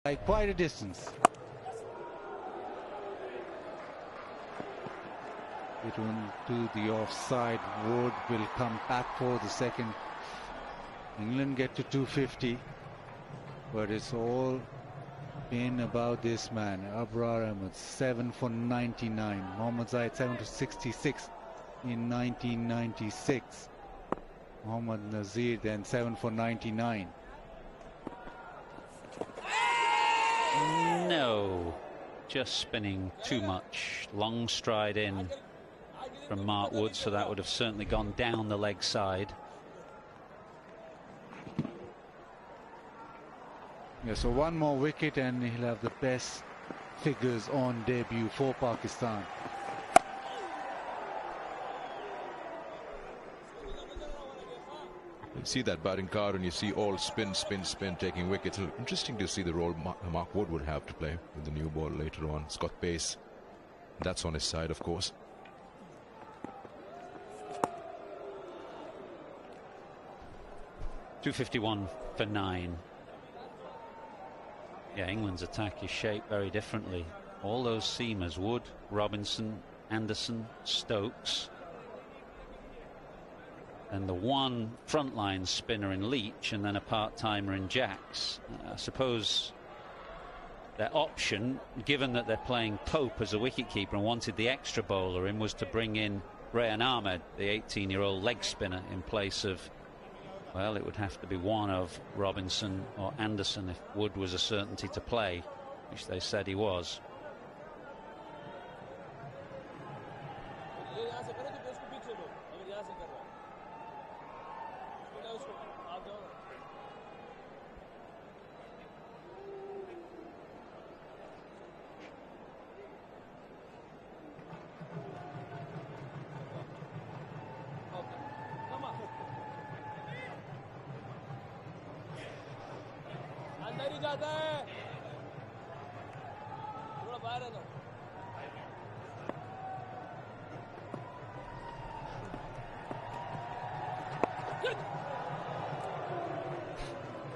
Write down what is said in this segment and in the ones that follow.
Like quite a distance. It to the offside. Wood will come back for the second. England get to 250, but it's all been about this man, Abrar Ahmed, 7 for 99. Mohammad Zahid 7 for 66 in 1996. Mohammad Nazir then 7 for 99. No, just spinning too much. Long stride in from Mark Wood, so that would have certainly gone down the leg side. Yeah, so one more wicket and he'll have the best figures on debut for Pakistan. You see that batting card and you see all spin, spin, spin, taking wickets. Interesting to see the role Mark Wood would have to play with the new ball later on. It's got pace. That's on his side, of course. .251 for 9. Yeah, England's attack is shaped very differently. All those seamers, Wood, Robinson, Anderson, Stokes, and the one frontline spinner in Leach, and then a part-timer in Jacks. I suppose their option, given that they're playing Pope as a wicketkeeper and wanted the extra bowler in, was to bring in Rayan Ahmed, the 18-year-old leg spinner, in place of, well, it would have to be one of Robinson or Anderson if Wood was a certainty to play, which they said he was.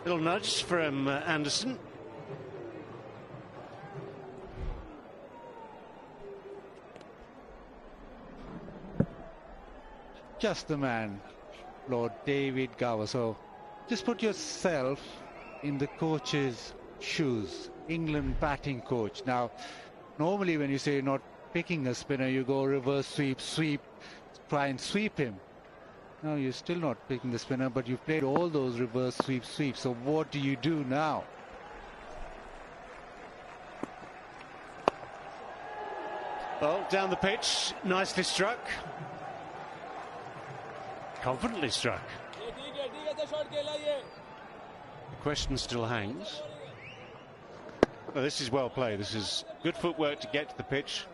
Little nudge from Anderson. Just the man, Lord David Gower. So just put yourself in the coach's shoes, England batting coach. Now, normally when you say you're not picking a spinner, you go reverse sweep, sweep, try and sweep him. No, you're still not picking the spinner, but you've played all those reverse sweeps. So what do you do now? Well, down the pitch, nicely struck. Confidently struck. The question still hangs. Well, this is well played. This is good footwork to get to the pitch,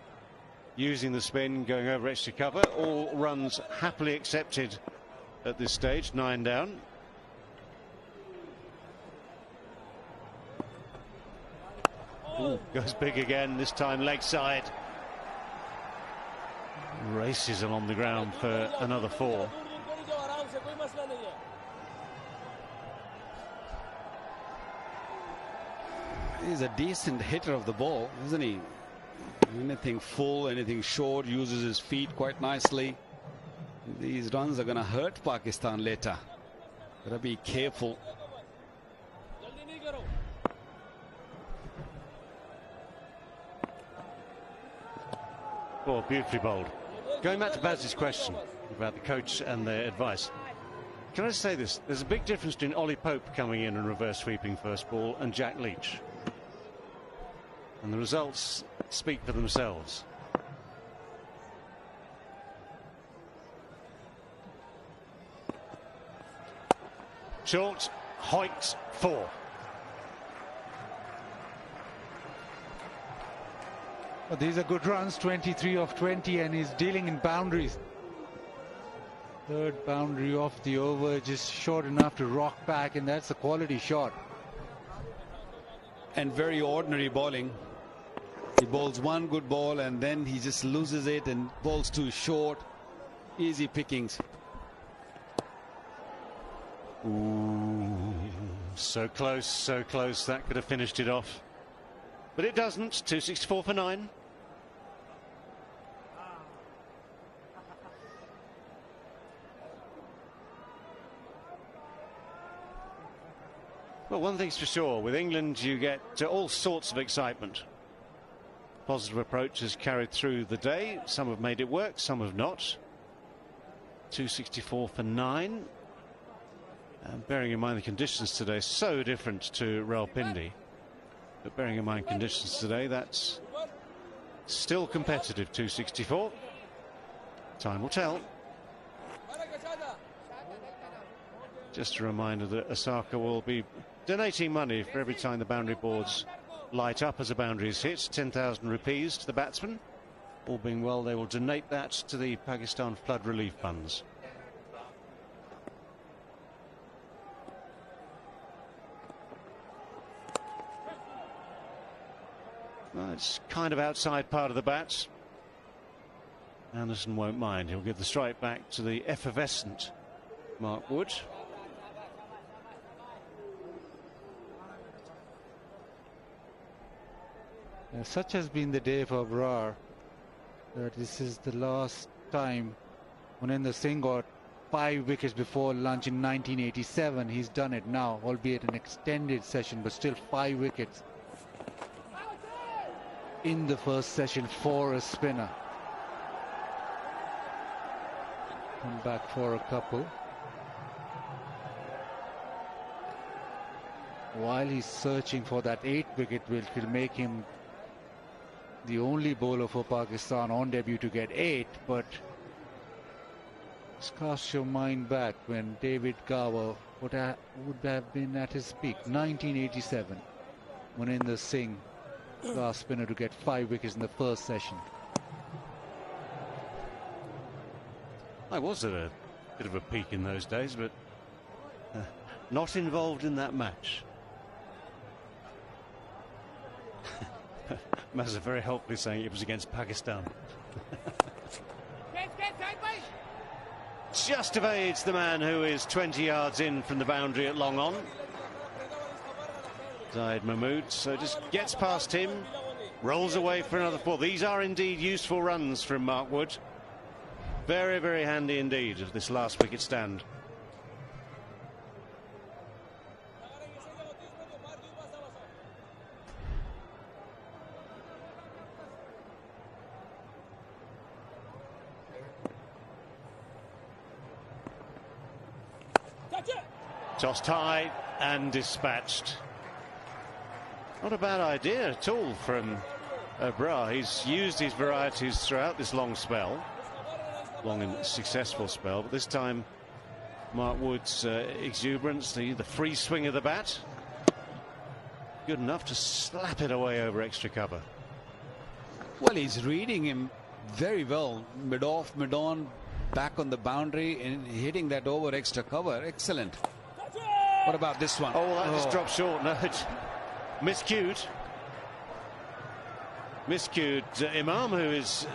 using the spin, going over extra cover. All runs happily accepted at this stage. 9 down. Ooh, goes big again, this time leg side. Races along the ground for another 4. He's a decent hitter of the ball, isn't he? Anything full, anything short, uses his feet quite nicely. These runs are going to hurt Pakistan later. Gotta be careful. Oh, beautifully bowled. Going back to Baz's question about the coach and their advice, can I say this? There's a big difference between Ollie Pope coming in and reverse sweeping first ball and Jack Leach. And the results speak for themselves. Short, Hoyt, 4. Well, these are good runs, 23 of 20, and he's dealing in boundaries. Third boundary off the over, just short enough to rock back, and that's a quality shot. And very ordinary bowling. He bowls one good ball and then he just loses it and bowls too short. Easy pickings. Ooh. So close, that could have finished it off. But it doesn't. 264 for 9. Well, one thing's for sure, with England you get all sorts of excitement. Positive approach has carried through the day. Some have made it work, some have not. 264 for 9. And bearing in mind the conditions today, so different to Rawalpindi. But bearing in mind conditions today, that's still competitive. 264. Time will tell. Just a reminder that Osaka will be donating money for every time the boundary boards light up as a boundary is hit. 10,000 rupees to the batsman. All being well, they will donate that to the Pakistan flood relief funds. Well, it's kind of outside part of the bat. Anderson won't mind. He'll give the strike back to the effervescent Mark Wood. Such has been the day for Brar that this is the last time Munender Singh got 5 wickets before lunch in 1987. He's done it now, albeit an extended session, but still 5 wickets in the first session for a spinner. Come back for a couple. While he's searching for that 8th wicket, which will make him the only bowler for Pakistan on debut to get 8, but just cast your mind back when David Gower would have been at his peak. 1987, Munender Singh, last spinner to get 5 wickets in the first session. I was at a bit of a peak in those days, but not involved in that match. Mazza very helpfully saying it was against Pakistan. Just evades the man who is 20 yards in from the boundary at long on. Zaid Mahmood, so just gets past him, rolls away for another 4. These are indeed useful runs from Mark Wood. Very, very handy indeed of this last wicket stand. Tossed high and dispatched. Not a bad idea at all from Brar. He's used his varieties throughout this long spell. Long and successful spell, but this time Mark Wood's exuberance, the free swing of the bat, good enough to slap it away over extra cover. Well, he's reading him very well. Mid off, mid on, back on the boundary and hitting that over extra cover. Excellent. What about this one? Oh, that just dropped short. No, it's miscued. Miscued. Imam, who is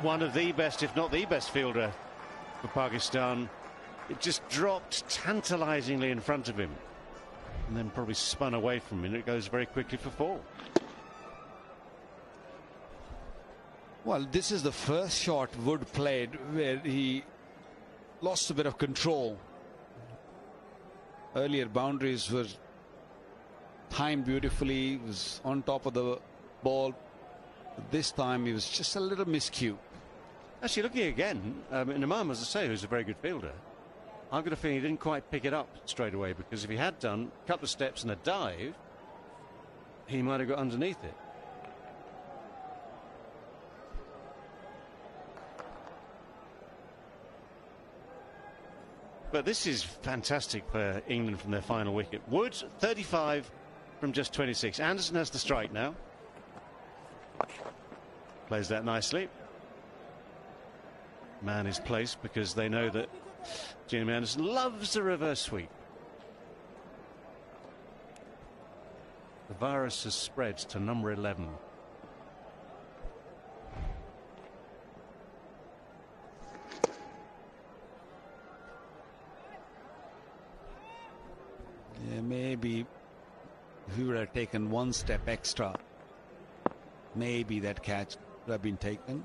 one of the best, if not the best fielder for Pakistan, it just dropped tantalizingly in front of him and then probably spun away from him. It goes very quickly for 4. Well, this is the first shot Wood played where he lost a bit of control. Earlier boundaries were timed beautifully. He was on top of the ball. This time he was just a little miscue. Actually, looking again, Imam, as I say, who's a very good fielder, I've got a feeling he didn't quite pick it up straight away, because if he had done a couple of steps and a dive, he might have got underneath it. But this is fantastic for England from their final wicket. Wood, 35 from just 26. Anderson has the strike now. Plays that nicely. Man is placed because they know that Jimmy Anderson loves a reverse sweep. The virus has spread to number 11. Yeah, If he would have taken one step extra, maybe that catch would have been taken.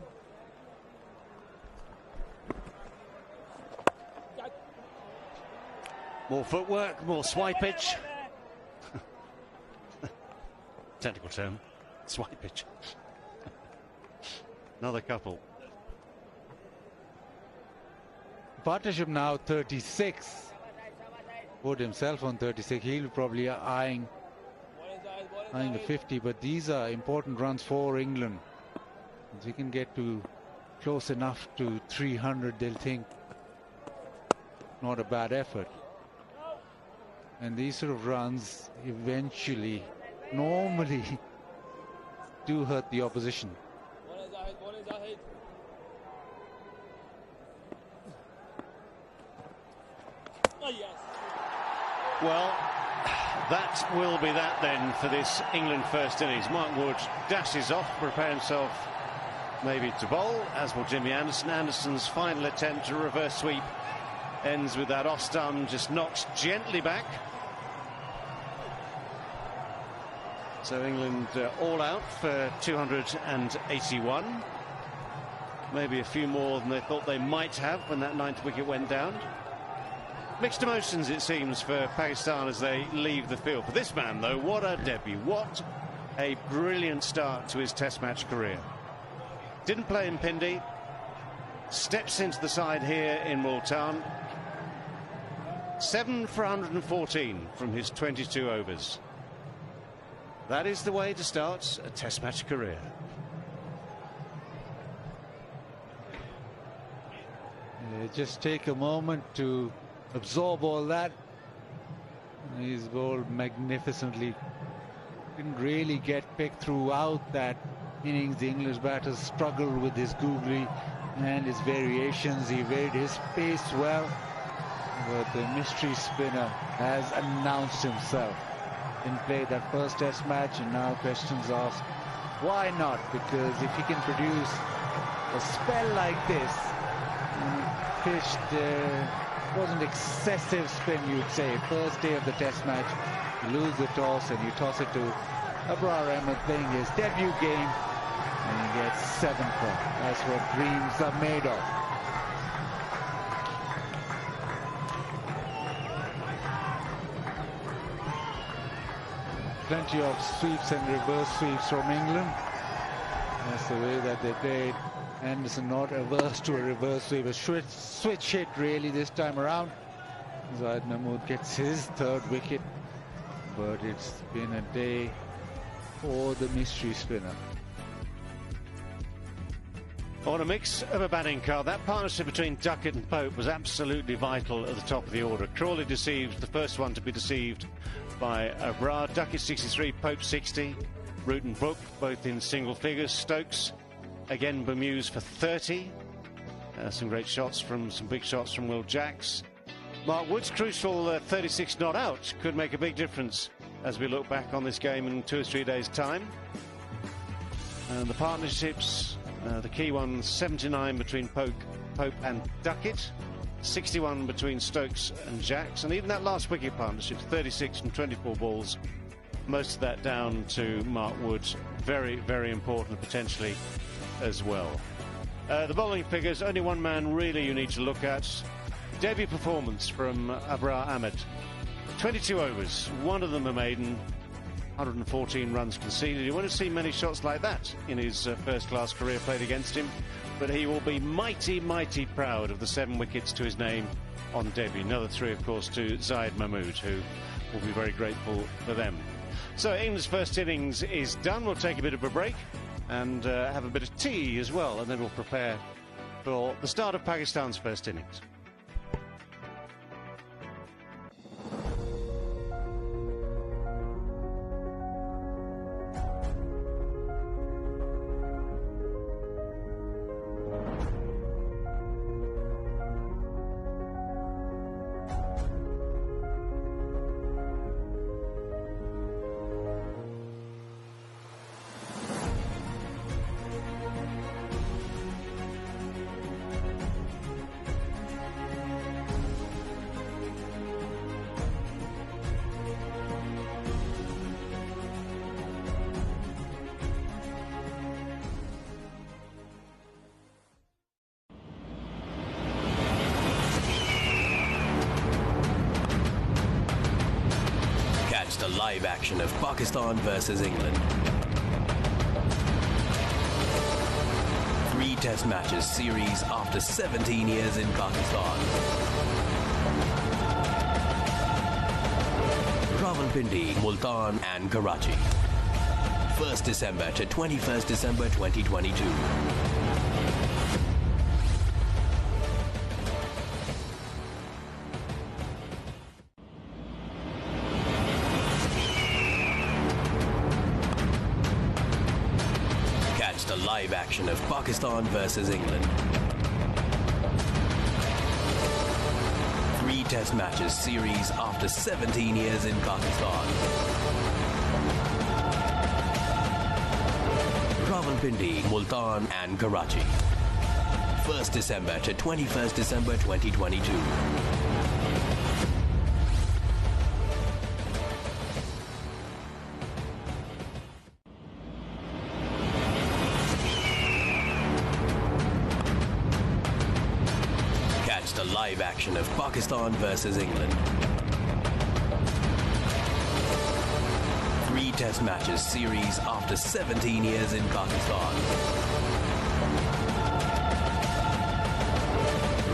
More footwork, more swipage. Technical term, swipage. Another couple. Partnership now 36. Wood himself on 36. He'll probably eyeing the 50, but these are important runs for England. If we can get to close enough to 300, they'll think not a bad effort. And these sort of runs eventually, normally, do hurt the opposition. Well, that will be that then for this England first innings. Mark Wood dashes off, prepare himself maybe to bowl, as will Jimmy Anderson. Anderson's final attempt to reverse sweep ends with that off stump just knocked gently back. So England all out for 281. Maybe a few more than they thought they might have when that 9th wicket went down. Mixed emotions, it seems, for Pakistan as they leave the field. For this man, though, what a debut. What a brilliant start to his Test match career. Didn't play in Pindi. Steps into the side here in Multan. 7 for 114 from his 22 overs. That is the way to start a Test match career. Just take a moment to absorb all that. He's bowled magnificently. Didn't really get picked throughout that innings. The English batters struggled with his googly and his variations. He varied his pace well, but the mystery spinner has announced himself. Didn't play that first Test match, and now questions asked, why not? Because if he can produce a spell like this, pitched wasn't excessive spin, you'd say. First day of the Test match, you lose the toss and you toss it to Abrar Ahmed playing his debut game, and he gets 7 for. That's what dreams are made of. Plenty of sweeps and reverse sweeps from England. That's the way that they played. Anderson not averse to a reverse sweep. A switch hit really this time around. Zahid Mahmood gets his 3rd wicket. But it's been a day for the mystery spinner. On a mix of a batting card, that partnership between Duckett and Pope was absolutely vital at the top of the order. Crawley deceived, the first one to be deceived by Abrar. Duckett 63, Pope 60. Root and Brook both in single figures. Stokes again bemused for 30. Some great shots from some big shots from Will Jacks. Mark Wood's crucial 36 not out could make a big difference as we look back on this game in 2 or 3 days' time. And the partnerships, the key ones, 79 between Pope and Duckett, 61 between Stokes and Jacks, and even that last wicket partnership, 36 from 24 balls. Most of that down to Mark Wood. Very, very important potentially as well. The bowling figures, only one man really you need to look at. Debut performance from Abrar Ahmed. 22 overs, one of them a maiden, 114 runs conceded. You won't see many shots like that in his first-class career played against him, but he will be mighty, mighty proud of the 7 wickets to his name on debut. Another 3, of course, to Zahid Mahmood, who will be very grateful for them. So England's first innings is done. We'll take a bit of a break and have a bit of tea as well, and then we'll prepare for the start of Pakistan's first innings. live action of Pakistan versus England. 3 Test matches series after 17 years in Pakistan. Rawalpindi, Multan and Karachi. 1st December to 21st December 2022. Catch the live action of Pakistan versus England. 3 Test matches series after 17 years in Pakistan. Rawalpindi, Multan and Karachi. 1st December to 21st December 2022. Catch the live action of Pakistan versus England. 3 Test matches series after 17 years in Pakistan.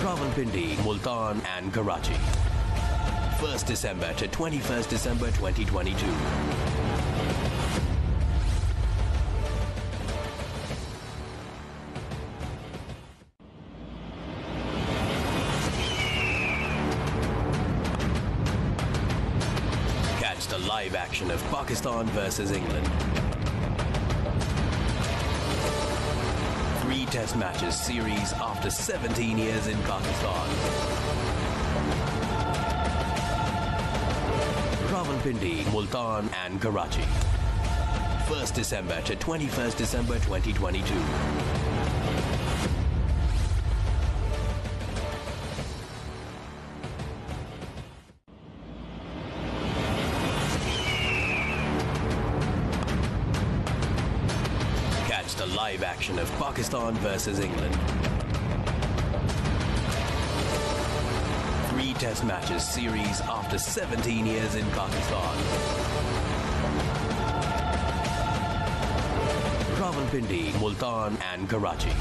Rawalpindi, Multan and Karachi. 1st December to 21st December 2022. Catch the live action of Pakistan versus England. 3 Test matches series after 17 years in Pakistan. Rawalpindi, Multan and Karachi. 1st December to 21st December 2022. Catch the live action of Pakistan versus England. 3 Test matches series after 17 years in Pakistan. Rawalpindi, Multan and Karachi.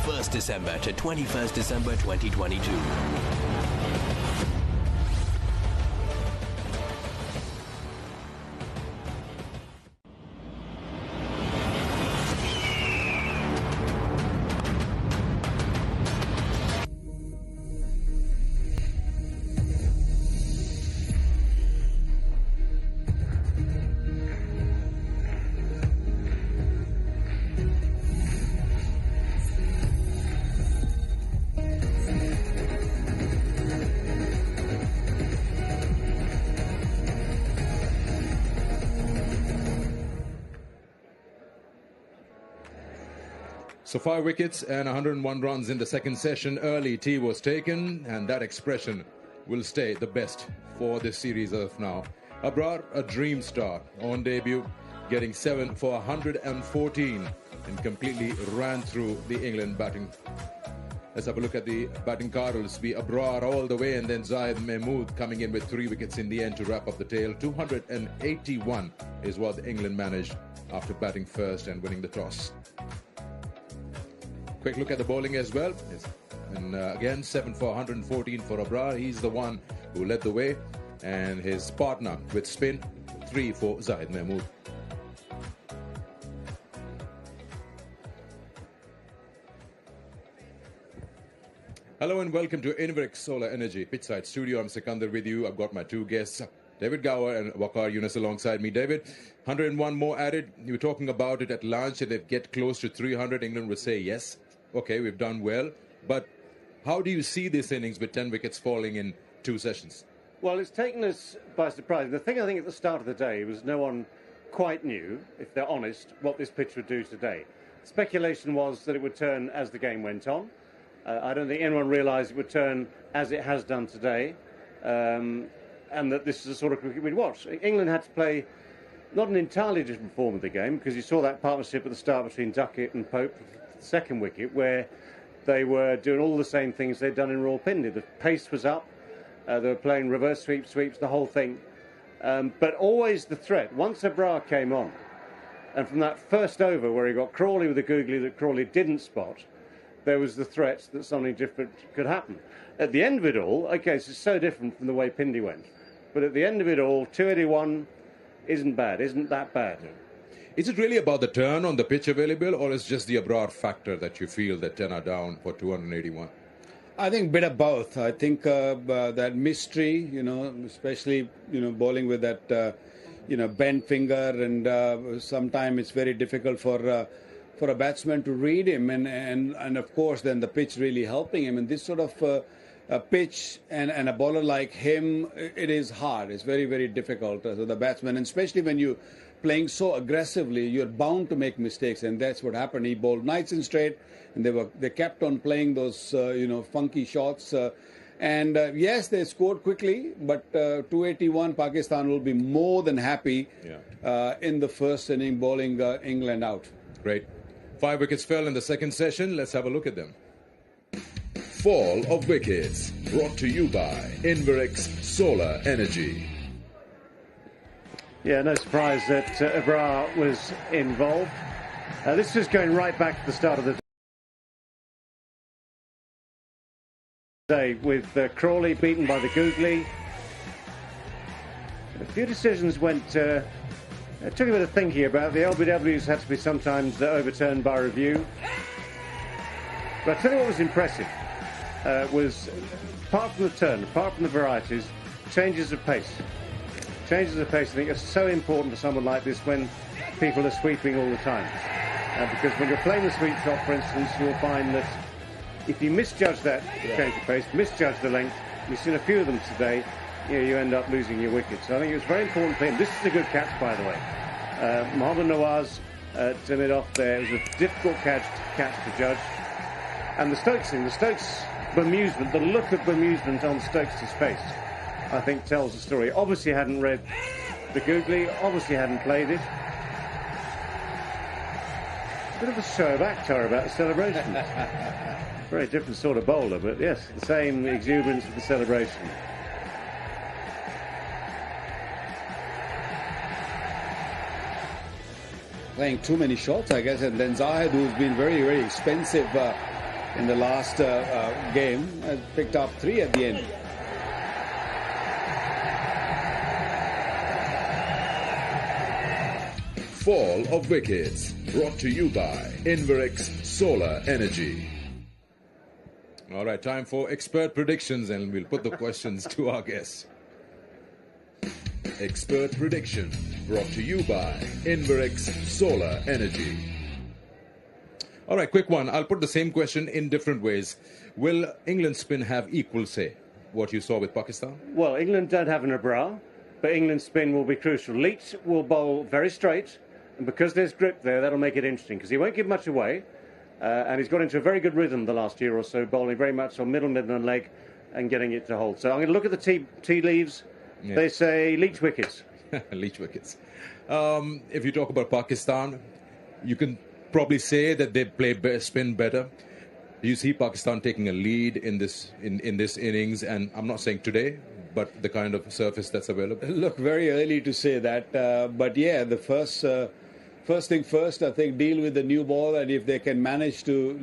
1st December to 21st December 2022. So 5 wickets and 101 runs in the second session. Early tea was taken, and that expression will stay the best for this series as of now. Abrar, a dream start on debut, getting 7 for 114 and completely ran through the England batting. Let's have a look at the batting card. It'll be Abrar all the way, and then Zayed Mahmood coming in with 3 wickets in the end to wrap up the tale. 281 is what England managed after batting first and winning the toss. Quick look at the bowling as well. And again, 7 for 114 for Abrar. He's the one who led the way. And his partner with spin, 3 for Zayed Mahmood. Hello and welcome to Inveric Solar Energy Pitchside Studio. I'm Sikandar with you. I've got my 2 guests, David Gower and Waqar Yunus alongside me. David, 101 more added. You were talking about it at lunch. If they get close to 300, England would say yes. Okay, we've done well. But how do you see this innings with 10 wickets falling in 2 sessions? Well, it's taken us by surprise. The thing I think at the start of the day was no one quite knew, if they're honest, what this pitch would do today. Speculation was that it would turn as the game went on. I don't think anyone realised it would turn as it has done today, and that this is the sort of cricket we'd watch. England had to play not an entirely different form of the game, because you saw that partnership at the start between Duckett and Pope, the second wicket, where they were doing all the same things they'd done in Rawalpindi. The pace was up, they were playing reverse sweeps, the whole thing. But always the threat. Once Abrar came on, and from that first over where he got Crawley with a googly that Crawley didn't spot, there was the threat that something different could happen. At the end of it all, okay, this is so different from the way Pindi went, but at the end of it all, 281 isn't that bad. Is it really about the turn on the pitch available, or is just the Abrar factor that you feel that 10 are down for 281? I think a bit of both. I think that mystery, especially, bowling with that, bent finger, and sometimes it's very difficult for a batsman to read him, and of course then the pitch really helping him. And this sort of a pitch and a bowler like him, it is hard. It's very, very difficult. So the batsman, and especially when you playing so aggressively, you're bound to make mistakes, and that's what happened. He bowled nights in straight, and they kept on playing those funky shots. And yes, they scored quickly, but 281, Pakistan will be more than happy in the first inning, bowling England out. Great. 5 wickets fell in the second session. Let's have a look at them. Fall of wickets, brought to you by Inverix Solar Energy. Yeah, no surprise that Abrar was involved. This was going right back to the start of the day with Crawley beaten by the googly. A few decisions went... It took a bit of thinking about. The LBWs had to be sometimes overturned by review. But I tell you what was impressive was, apart from the turn, apart from the varieties, changes of pace. Changes of pace, I think, are so important for someone like this when people are sweeping all the time. Because when you're playing the sweep shot, for instance, you'll find that if you misjudge that change of pace, misjudge the length, we've seen a few of them today, you end up losing your wicket. So I think it was very important for him. This is a good catch, by the way. Mohammad Nawaz to mid off there. It was a difficult catch to judge. And the Stokes bemusement, the look of bemusement on Stokes' face, I think tells the story. Obviously hadn't read the googly, obviously hadn't played it. A bit of a show of actor about the celebration. Very different sort of bowler, but yes, the same exuberance of the celebration. Playing too many shots, I guess, and then Zahid, who's been very, very expensive in the last game, has picked up 3 at the end. Fall of wickets, brought to you by Inverix Solar Energy. All right, time for expert predictions, and we'll put the questions to our guests. Expert prediction, brought to you by Inverix Solar Energy. All right, quick one. I'll put the same question in different ways. Will England spin have equal say, what you saw with Pakistan? Well, England don't have an Abrar, but England's spin will be crucial. Leach will bowl very straight, and because there's grip there, that'll make it interesting, because he won't give much away, and he's got into a very good rhythm the last year or so, bowling very much on middle and leg and getting it to hold. So I'm going to look at the tea leaves. Yeah. They say Leach wickets. Leach wickets. If you talk about Pakistan, you can probably say that they play spin better. Do you see Pakistan taking a lead in this innings? And I'm not saying today, but the kind of surface that's available. Look, very early to say that, but yeah, the first thing first, I think deal with the new ball, and if they can manage to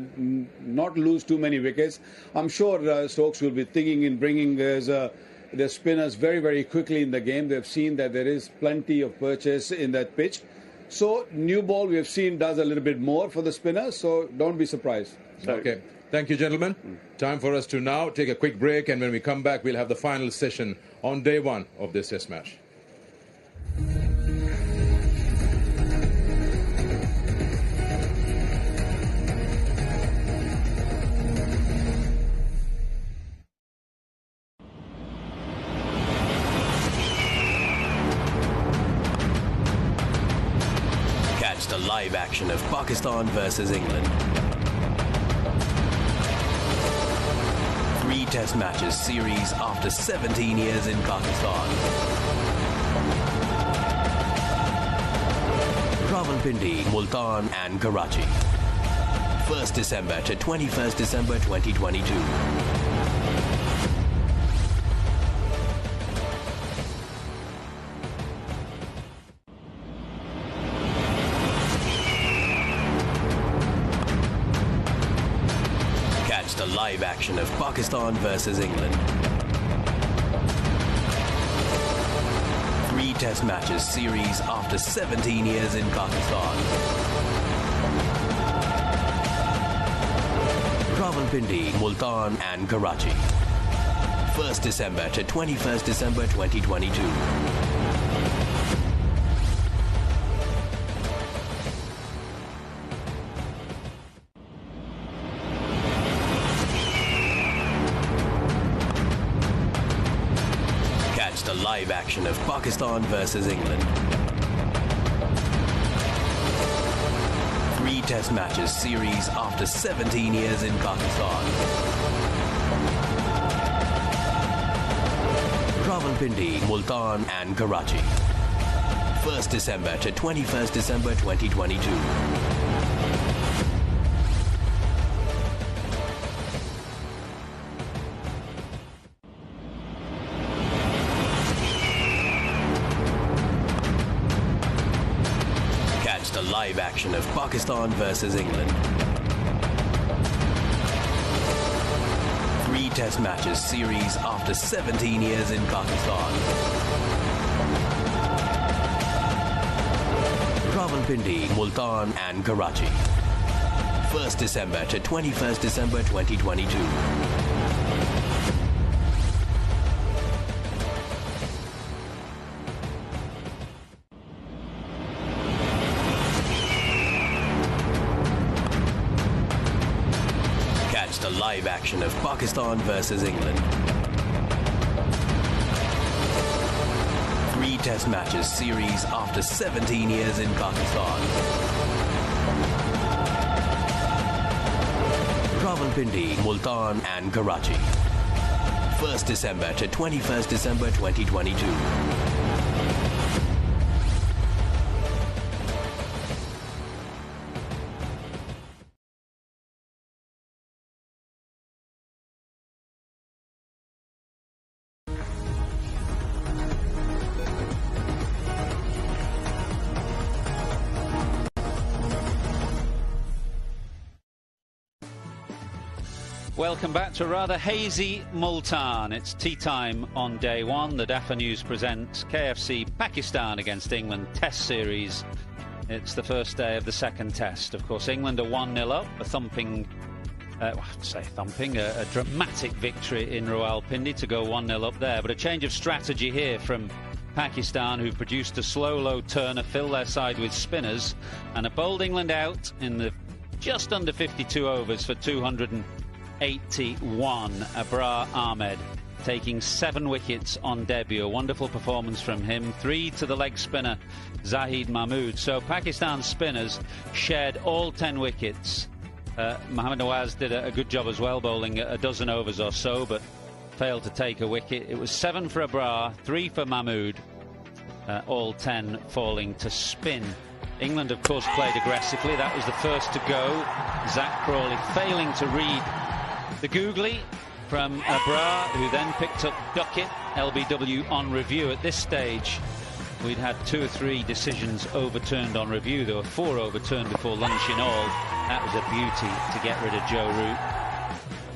not lose too many wickets, I'm sure Stokes will be thinking in bringing their spinners very, very quickly in the game. They've seen that there is plenty of purchase in that pitch. So new ball we have seen does a little bit more for the spinners, so don't be surprised. Okay. Thank you, gentlemen. Time for us to now take a quick break, and when we come back, we'll have the final session on day 1 of this test match. Catch the live action of Pakistan versus England. 3 test matches series after 17 years in Pakistan. Rawalpindi, Multan and Karachi. 1st December to 21st December 2022. the live action of Pakistan versus England. 3 Test matches series after 17 years in Pakistan. Rawalpindi, Multan and Karachi. 1st December to 21st December 2022. Catch the live action of Pakistan versus England. 3 Test matches series after 17 years in Pakistan. Rawalpindi, Multan and Karachi. 1st December to 21st December 2022. Catch the live action of Pakistan versus England. 3 Test matches series after 17 years in Pakistan. Rawalpindi, Multan and Karachi. 1st December to 21st December 2022. The live action of Pakistan versus England. 3 Test matches series after 17 years in Pakistan. Rawalpindi, Multan and Karachi. 1st December to 21st December 2022. Welcome back to a rather hazy Multan. It's tea time on day 1. The DAFA News presents KFC Pakistan against England Test Series. It's the first day of the second test. Of course, England are 1-0 up, a dramatic victory in Rawalpindi to go 1-0 up there. But a change of strategy here from Pakistan, who produced a slow, low turner, fill their side with spinners, and a bowled England out in the just under 52 overs for 281. Abrar Ahmed taking 7 wickets on debut. A wonderful performance from him. 3 to the leg spinner Zahid Mahmood. So Pakistan's spinners shared all 10 wickets. Mohammad Nawaz did a good job as well, bowling a dozen overs or so, but failed to take a wicket. It was 7 for Abrar, 3 for Mahmood, all 10 falling to spin. England, of course, played aggressively. That was the first to go. Zach Crawley failing to read the googly from Abrar, who then picked up Duckett, LBW on review. At this stage, we'd had 2 or 3 decisions overturned on review. There were 4 overturned before lunch in all. That was a beauty to get rid of Joe Root.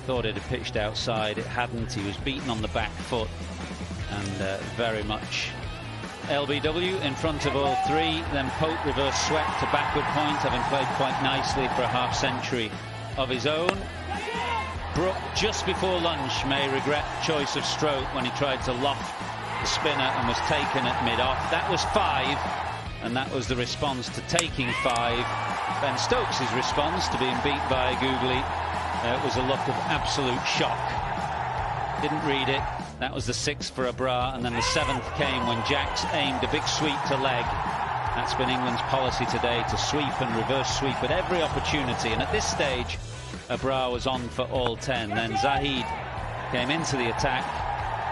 Thought it had pitched outside. It hadn't. He was beaten on the back foot, and very much LBW in front of all 3. Then Pope reverse swept to backward point, having played quite nicely for a half-century of his own. Brook, just before lunch, may regret choice of stroke when he tried to loft the spinner and was taken at mid-off. That was 5, and that was the response to taking 5. Ben Stokes' response to being beat by Googly was a look of absolute shock. Didn't read it. That was the 6th for Abrar, and then the 7th came when Jacks aimed a big sweep to leg. That's been England's policy today, to sweep and reverse sweep at every opportunity, and at this stage Abrar was on for all 10. Then Zahid came into the attack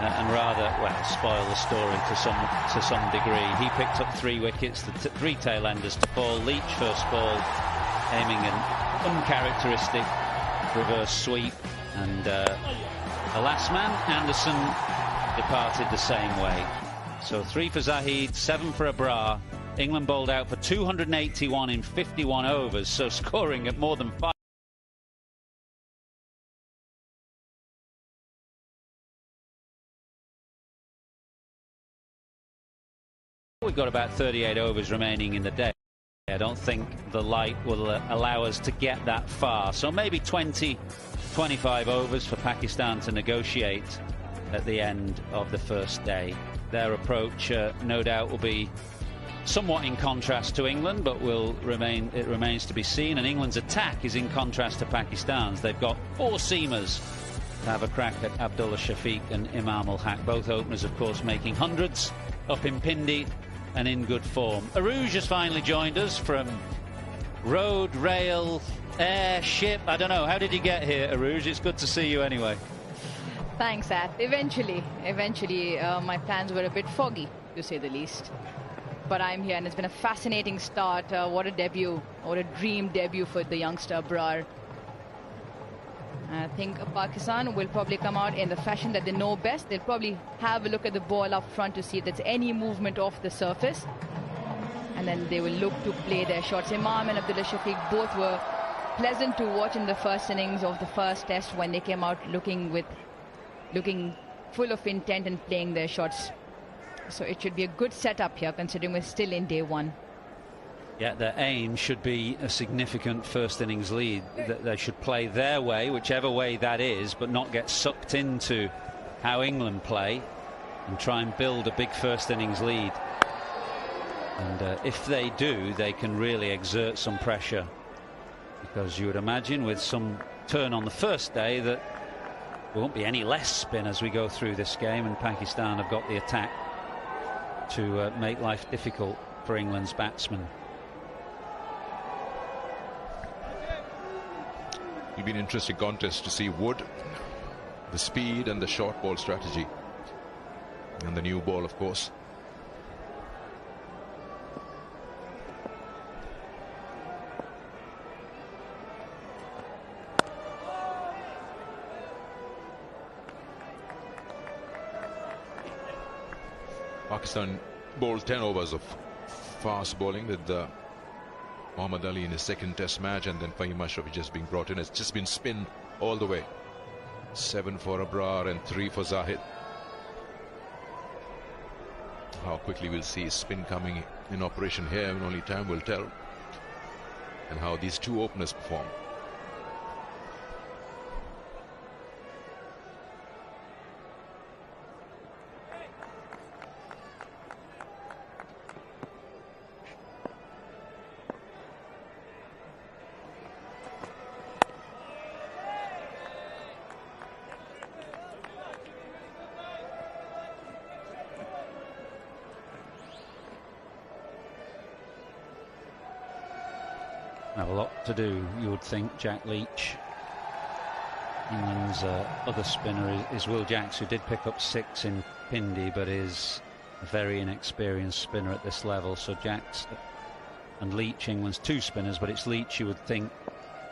and rather, well, spoiled the story to some degree. He picked up 3 wickets, the 3 tail-enders to fall. Leach first ball, aiming an uncharacteristic reverse sweep, and the last man, Anderson, departed the same way. So 3 for Zahid, 7 for Abrar. England bowled out for 281 in 51 overs, so scoring at more than 5. got about 38 overs remaining in the day. I don't think the light will allow us to get that far. So maybe 20, 25 overs for Pakistan to negotiate at the end of the first day. Their approach, no doubt, will be somewhat in contrast to England, but it remains to be seen. And England's attack is in contrast to Pakistan's. They've got 4 seamers to have a crack at Abdullah Shafiq and Imam Ul-Haq. Both openers, of course, making hundreds up in Pindi and in good form. Aruj has finally joined us from road, rail, air, ship. I don't know. How did you get here, Aruj? It's good to see you anyway. Thanks, Ath. Eventually, my plans were a bit foggy, to say the least. But I'm here, and it's been a fascinating start. What a debut, what a dream debut for the youngster Abrar. I think Pakistan will probably come out in the fashion that they know best. They'll probably have a look at the ball up front to see if there's any movement off the surface. And then they will look to play their shots. Imam and Abdullah Shafiq both were pleasant to watch in the first innings of the first test when they came out looking full of intent and playing their shots. So it should be a good setup here, considering we're still in day one. Yeah, their aim should be a significant first innings lead. That they should play their way, whichever way that is, but not get sucked into how England play and try and build a big first innings lead. And if they do, they can really exert some pressure, because you would imagine with some turn on the first day that there won't be any less spin as we go through this game, and Pakistan have got the attack to make life difficult for England's batsmen. It'll be an interesting contest to see Wood, the speed and the short ball strategy, and the new ball, of course. Pakistan bowled 10 overs of fast bowling with Muhammad Ali in his second test match, and then Fahim Ashraf just being brought in. It's just been spin all the way. 7 for Abrar and 3 for Zahid. How quickly we'll see spin coming in operation here, and only time will tell. And how these two openers perform. Have a lot to do, you would think. Jack Leach, England's other spinner, is Will Jacks, who did pick up 6 in Pindi, but is a very inexperienced spinner at this level. So Jacks and Leach, England's 2 spinners, but it's Leach you would think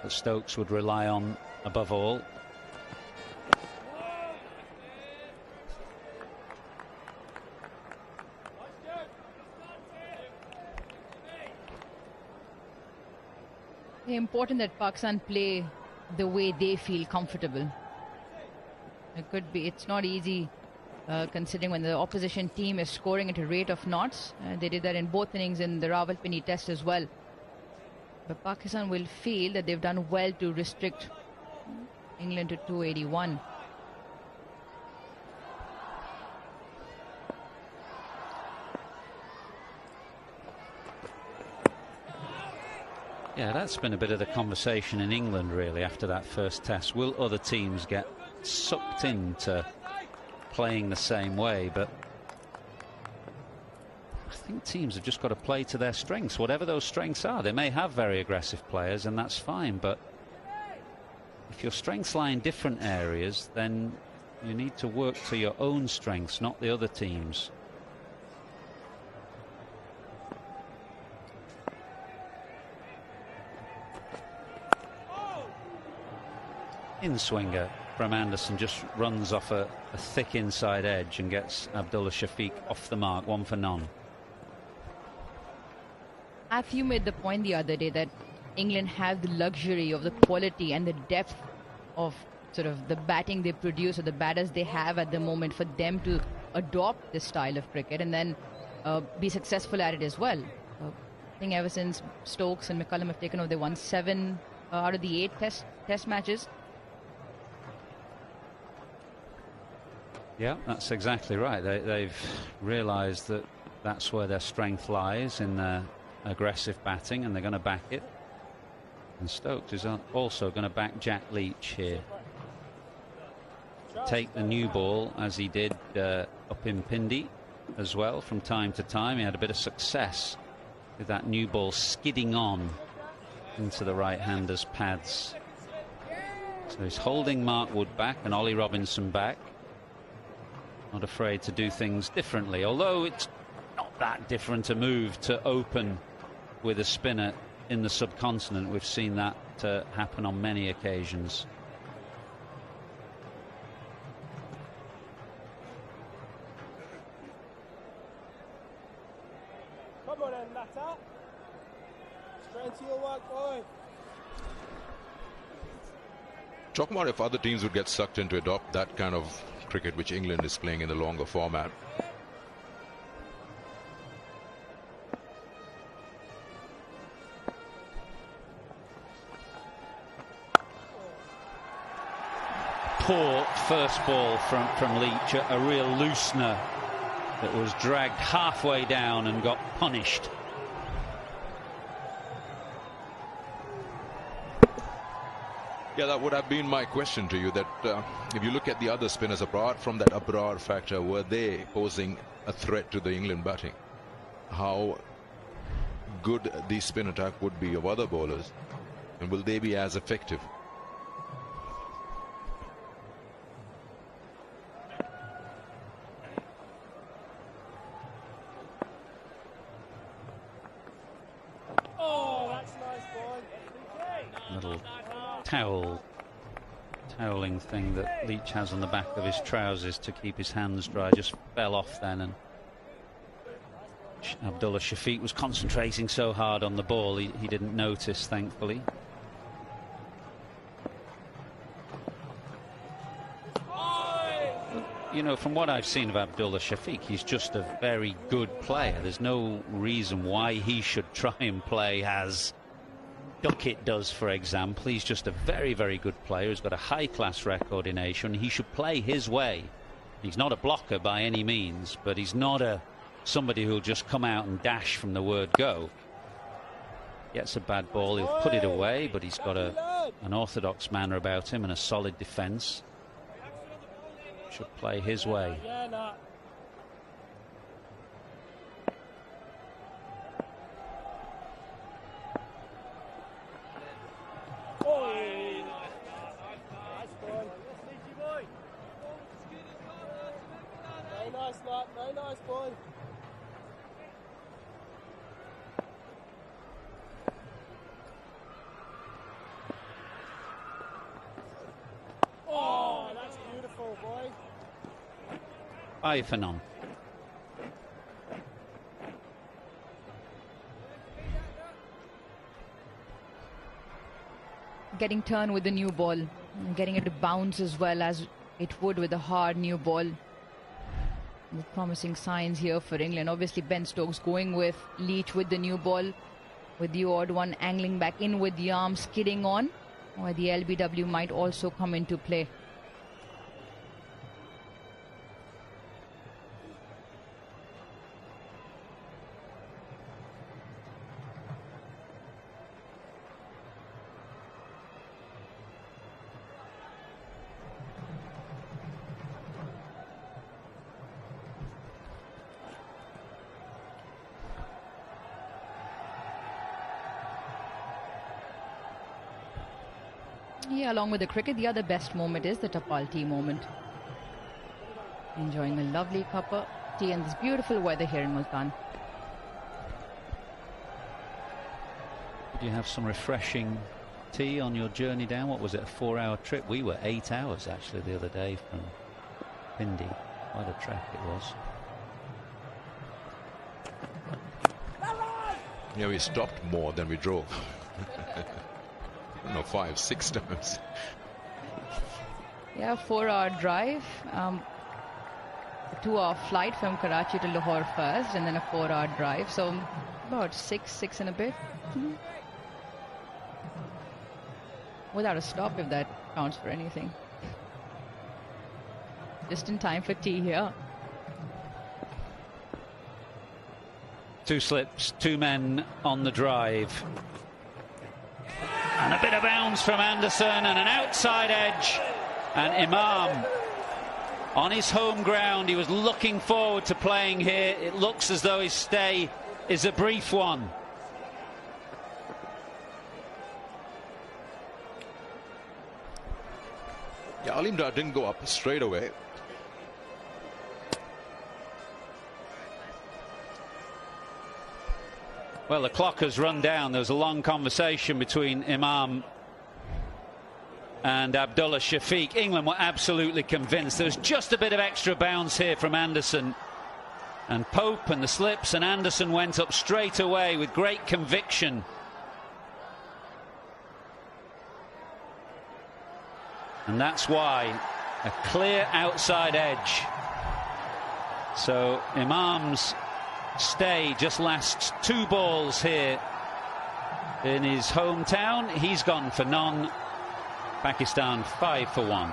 that Stokes would rely on above all. It's important that Pakistan play the way they feel comfortable. It's not easy considering when the opposition team is scoring at a rate of knots. They did that in both innings in the Rawalpindi test as well. But Pakistan will feel that they've done well to restrict England to 281. Yeah, that's been a bit of the conversation in England, really, after that first test. Will other teams get sucked into playing the same way? But I think teams have just got to play to their strengths, whatever those strengths are. They may have very aggressive players, and that's fine, but if your strengths lie in different areas, then you need to work to your own strengths, not the other teams. In swinger from Anderson just runs off a thick inside edge and gets Abdullah Shafiq off the mark, 1 for none. You made the point the other day that England have the luxury of the quality and the depth of sort of the batting they produce, or the batters they have at the moment, for them to adopt this style of cricket. And then be successful at it as well. I think ever since Stokes and McCullum have taken over, they won 7 out of the 8 test matches. Yeah, that's exactly right. They've realised that that's where their strength lies, in their aggressive batting, and they're going to back it. And Stokes is also going to back Jack Leach here. Take the new ball, as he did up in Pindi as well from time to time. He had a bit of success with that new ball skidding on into the right-hander's pads. So he's holding Mark Wood back and Ollie Robinson back. Not afraid to do things differently, although it's not that different a move to open with a spinner in the subcontinent. We've seen that happen on many occasions. Come on then, Natta. Straight to your work, boy. Talking about if other teams would get sucked in to adopt that kind of cricket which England is playing in the longer format. Poor first ball from Leach, a real loosener that was dragged halfway down and got punished. Yeah, that would have been my question to you, that if you look at the other spinners, apart from that Abrar factor, were they posing a threat to the England batting? How good the spin attack would be of other bowlers, and will they be as effective? Oh, that's nice, boy. Little toweling thing that Leach has on the back of his trousers to keep his hands dry just fell off then, and Abdullah Shafiq was concentrating so hard on the ball he didn't notice, thankfully. You know, from what I've seen of Abdullah Shafiq, he's just a very good player. There's no reason why he should try and play as Duckett does, for example. He's just a very, very good player. He's got a high-class record in Asia, and he should play his way. He's not a blocker by any means, but he's not somebody who'll just come out and dash from the word go. Gets a bad ball, he'll put it away, but he's got an orthodox manner about him and a solid defence. Should play his way. Very nice, boy. Oh, that's beautiful, boy. Bye for none. Getting turned with the new ball, getting it to bounce as well as it would with a hard new ball. With promising signs here for England. Obviously Ben Stokes going with Leach with the new ball, with the odd one angling back in with the arm skidding on, or the LBW might also come into play. Yeah, along with the cricket, the other best moment is the Tapal tea moment. Enjoying a lovely cup of tea in this beautiful weather here in Multan. Did you have some refreshing tea on your journey down? What was it, a 4-hour trip? We were 8 hours actually the other day from Pindi. Quite a trek it was. Yeah, we stopped more than we drove. No, 5, 6 times. Yeah, 4-hour drive. The 2-hour flight from Karachi to Lahore first, and then a 4-hour drive. So about six and a bit. Without a stop, if that counts for anything. Just in time for tea here. 2 slips, 2 men on the drive. And a bit of bounce from Anderson and an outside edge. And Imam on his home ground. He was looking forward to playing here. It looks as though his stay is a brief one. Yeah, Alim Dar didn't go up straight away. Well, the clock has run down. There was a long conversation between Imam and Abdullah Shafiq. England were absolutely convinced. There was just a bit of extra bounce here from Anderson. And Pope and the slips, and Anderson went up straight away with great conviction. And that's why a clear outside edge. So Imam's stay just lasts 2 balls here in his hometown. He's gone for none. Pakistan 5 for 1.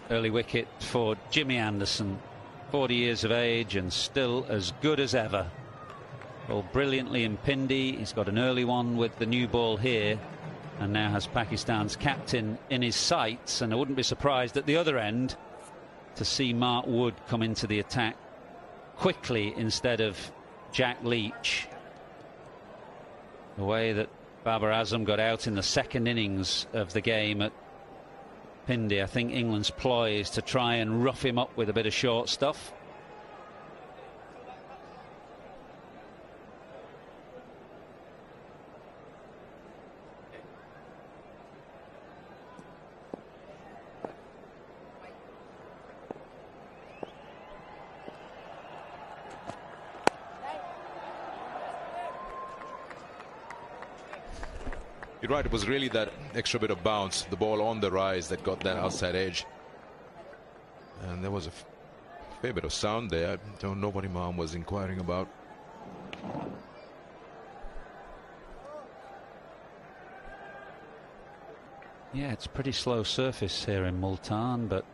Early wicket for Jimmy Anderson, 40 years of age and still as good as ever. Bowled brilliantly in Pindi. He's got an early one with the new ball here, and now has Pakistan's captain in his sights. And I wouldn't be surprised at the other end to see Mark Wood come into the attack quickly instead of Jack Leach. The way that Babar Azam got out in the second innings of the game at Pindi, I think England's ploy is to try and rough him up with a bit of short stuff. You're right, it was really that extra bit of bounce, the ball on the rise, that got that outside edge. And there was a fair bit of sound there. I don't know what Imam was inquiring about. Yeah, it's a pretty slow surface here in Multan, but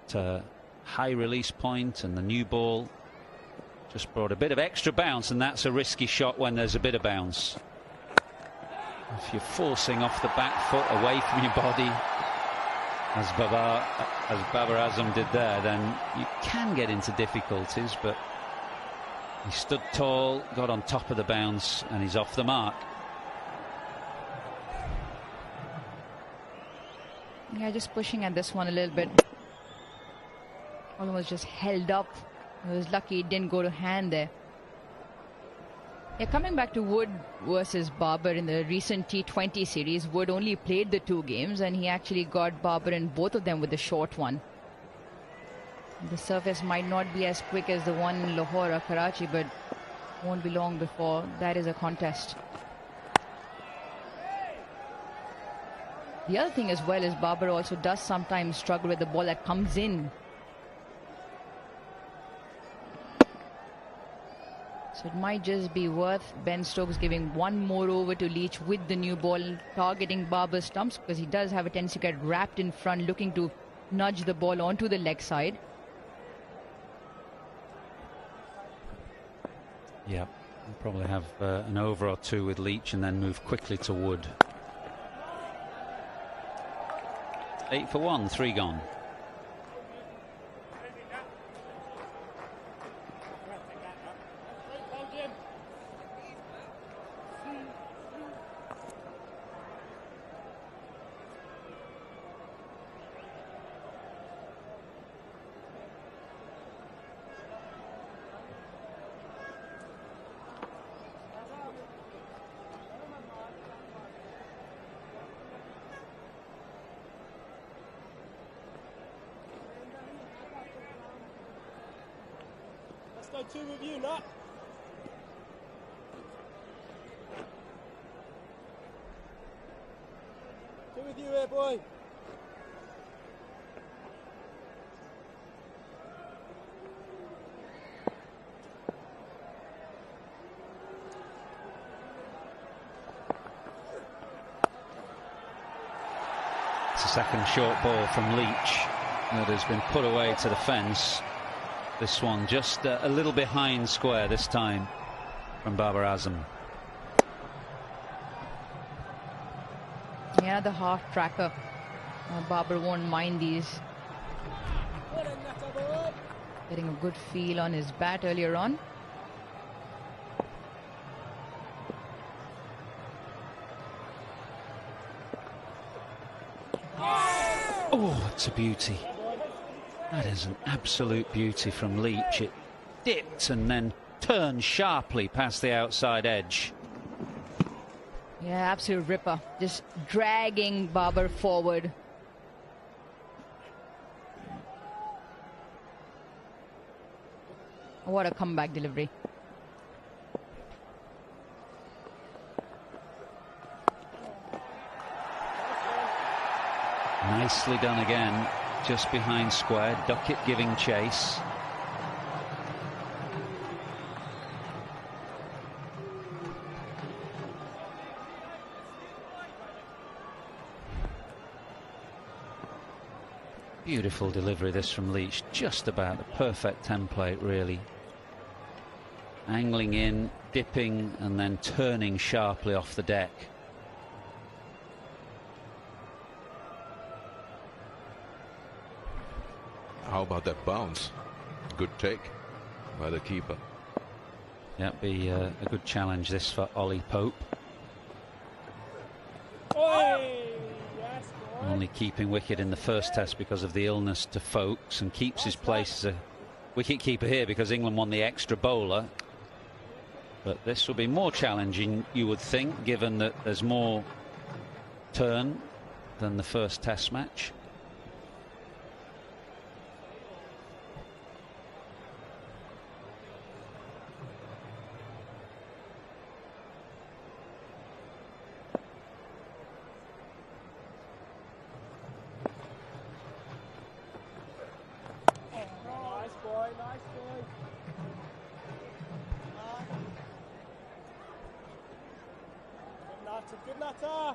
high release point, and the new ball just brought a bit of extra bounce, and that's a risky shot when there's a bit of bounce. If you're forcing off the back foot away from your body, as Babar Azam did there, then you can get into difficulties. But he stood tall, got on top of the bounce, and he's off the mark. Yeah, just pushing at this one a little bit. Almost just held up. He was lucky it didn't go to hand there. Yeah, coming back to Wood versus Babar in the recent T20 series, Wood only played the 2 games, and he actually got Babar in both of them with the short one. The surface might not be as quick as the one in Lahore or Karachi, but won't be long before that is a contest. The other thing as well is Babar also does sometimes struggle with the ball that comes in. So it might just be worth Ben Stokes giving one more over to Leach with the new ball, targeting Babar's stumps, because he does have a tendency to get wrapped in front, looking to nudge the ball onto the leg side. Yeah, we'll probably have an over or two with Leach and then move quickly to Wood. 8 for 1, 3 gone. Let's go 2 with you, Nat. Two with you here, boy. It's a second short ball from Leach that has been put away to the fence. This one just a little behind square this time from Babar Azam. Yeah, the half tracker. Babar won't mind these. Getting a good feel on his bat earlier on. Oh, it's a beauty. That is an absolute beauty from Leach. It dipped and then turned sharply past the outside edge. Yeah, absolute ripper. Just dragging Babar forward. What a comeback delivery. Nicely done again. Just behind square, Duckett giving chase. Beautiful delivery this from Leach, just about the perfect template really. Angling in, dipping and then turning sharply off the deck. How about that bounce? Good take by the keeper. Yeah, be a good challenge this for Ollie Pope. Only keeping wicket in the first test because of the illness to Folkes, and keeps his place as a wicket keeper here because England won the extra bowler. But this will be more challenging, you would think, given that there's more turn than the first test match. Good natter.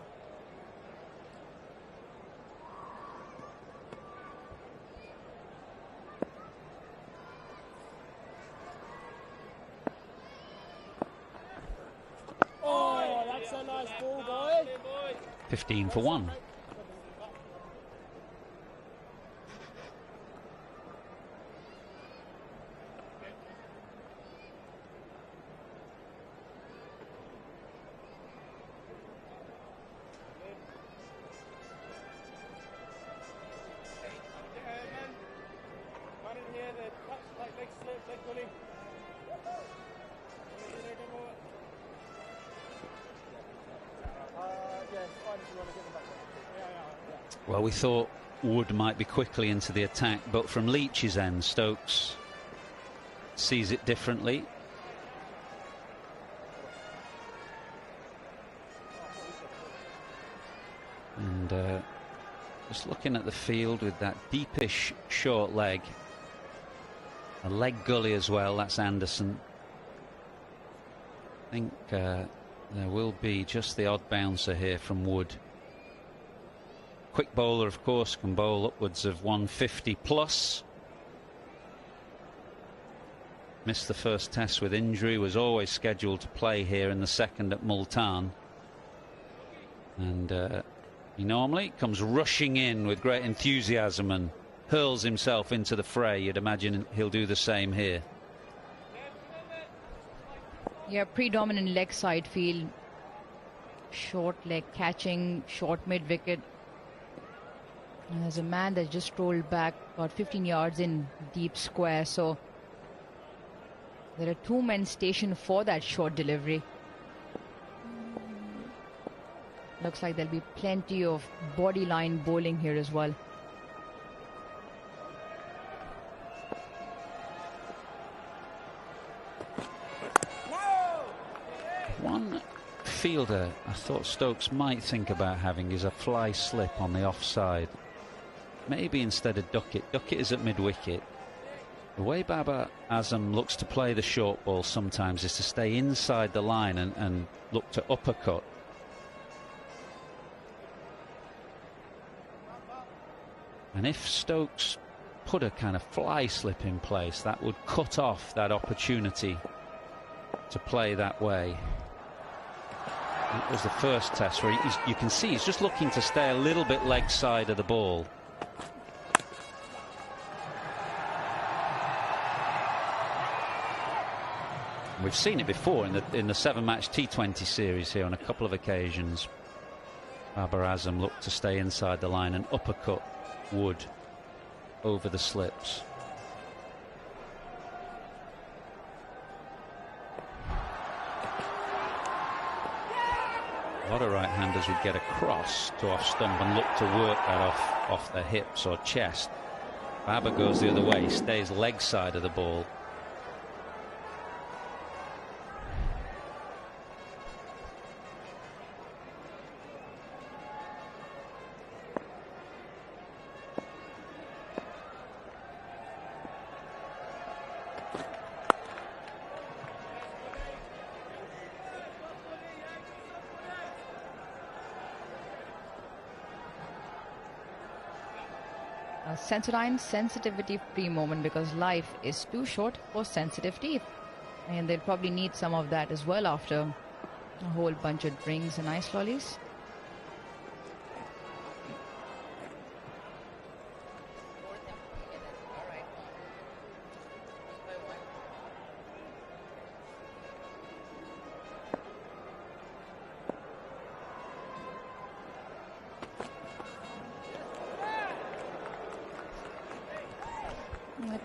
Oh, that's a nice ball, boy. 15 for 1. Well, we thought Wood might be quickly into the attack, but from Leach's end, Stokes sees it differently. And just looking at the field with that deepish short leg, a leg gully as well, that's Anderson. I think there will be just the odd bouncer here from Wood. Quick bowler, of course, can bowl upwards of 150 plus. missed the first test with injury, was always scheduled to play here in the second at Multan. And he normally comes rushing in with great enthusiasm and hurls himself into the fray. You'd imagine he'll do the same here. Yeah, predominant leg side feel. Short leg catching, short mid wicket. And there's a man that just rolled back about 15 yards in deep square. So there are two men stationed for that short delivery. Looks like there'll be plenty of body line bowling here as well. One fielder I thought Stokes might think about having is a fly slip on the offside. Maybe instead of Duckett. Duckett is at mid-wicket. The way Babar Azam looks to play the short ball sometimes is to stay inside the line and look to uppercut. And if Stokes put a kind of fly slip in place, that would cut off that opportunity to play that way. It was the first test where you can see he's just looking to stay a little bit leg side of the ball. We've seen it before in the 7-match T20 series here on a couple of occasions. Babar Azam looked to stay inside the line and uppercut Wood over the slips. A lot of right-handers would get across to off stump and look to work that off their hips or chest. Babar goes the other way, stays leg side of the ball. Sensodyne sensitivity free moment, because life is too short for sensitive teeth, and they'll probably need some of that as well after a whole bunch of drinks and ice lollies.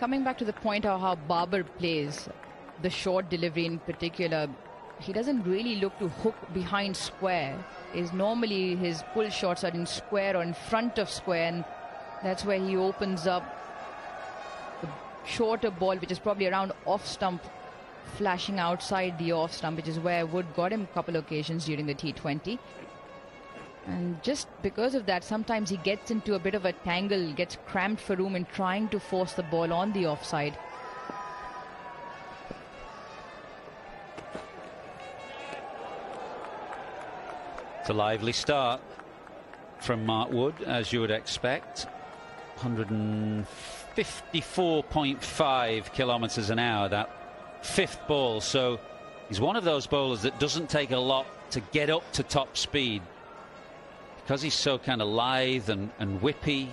Coming back to the point of how Babar plays the short delivery in particular, he doesn't really look to hook behind square. Normally his pull shots are in square or in front of square, and that's where he opens up the shorter ball, which is probably around off stump, flashing outside the off stump, which is where Wood got him a couple of occasions during the T20. And just because of that, sometimes he gets into a bit of a tangle, gets cramped for room in trying to force the ball on the offside. It's a lively start from Mark Wood, as you would expect. 154.5 kilometres an hour, that fifth ball. So he's one of those bowlers that doesn't take a lot to get up to top speed. Because he's so kind of lithe and whippy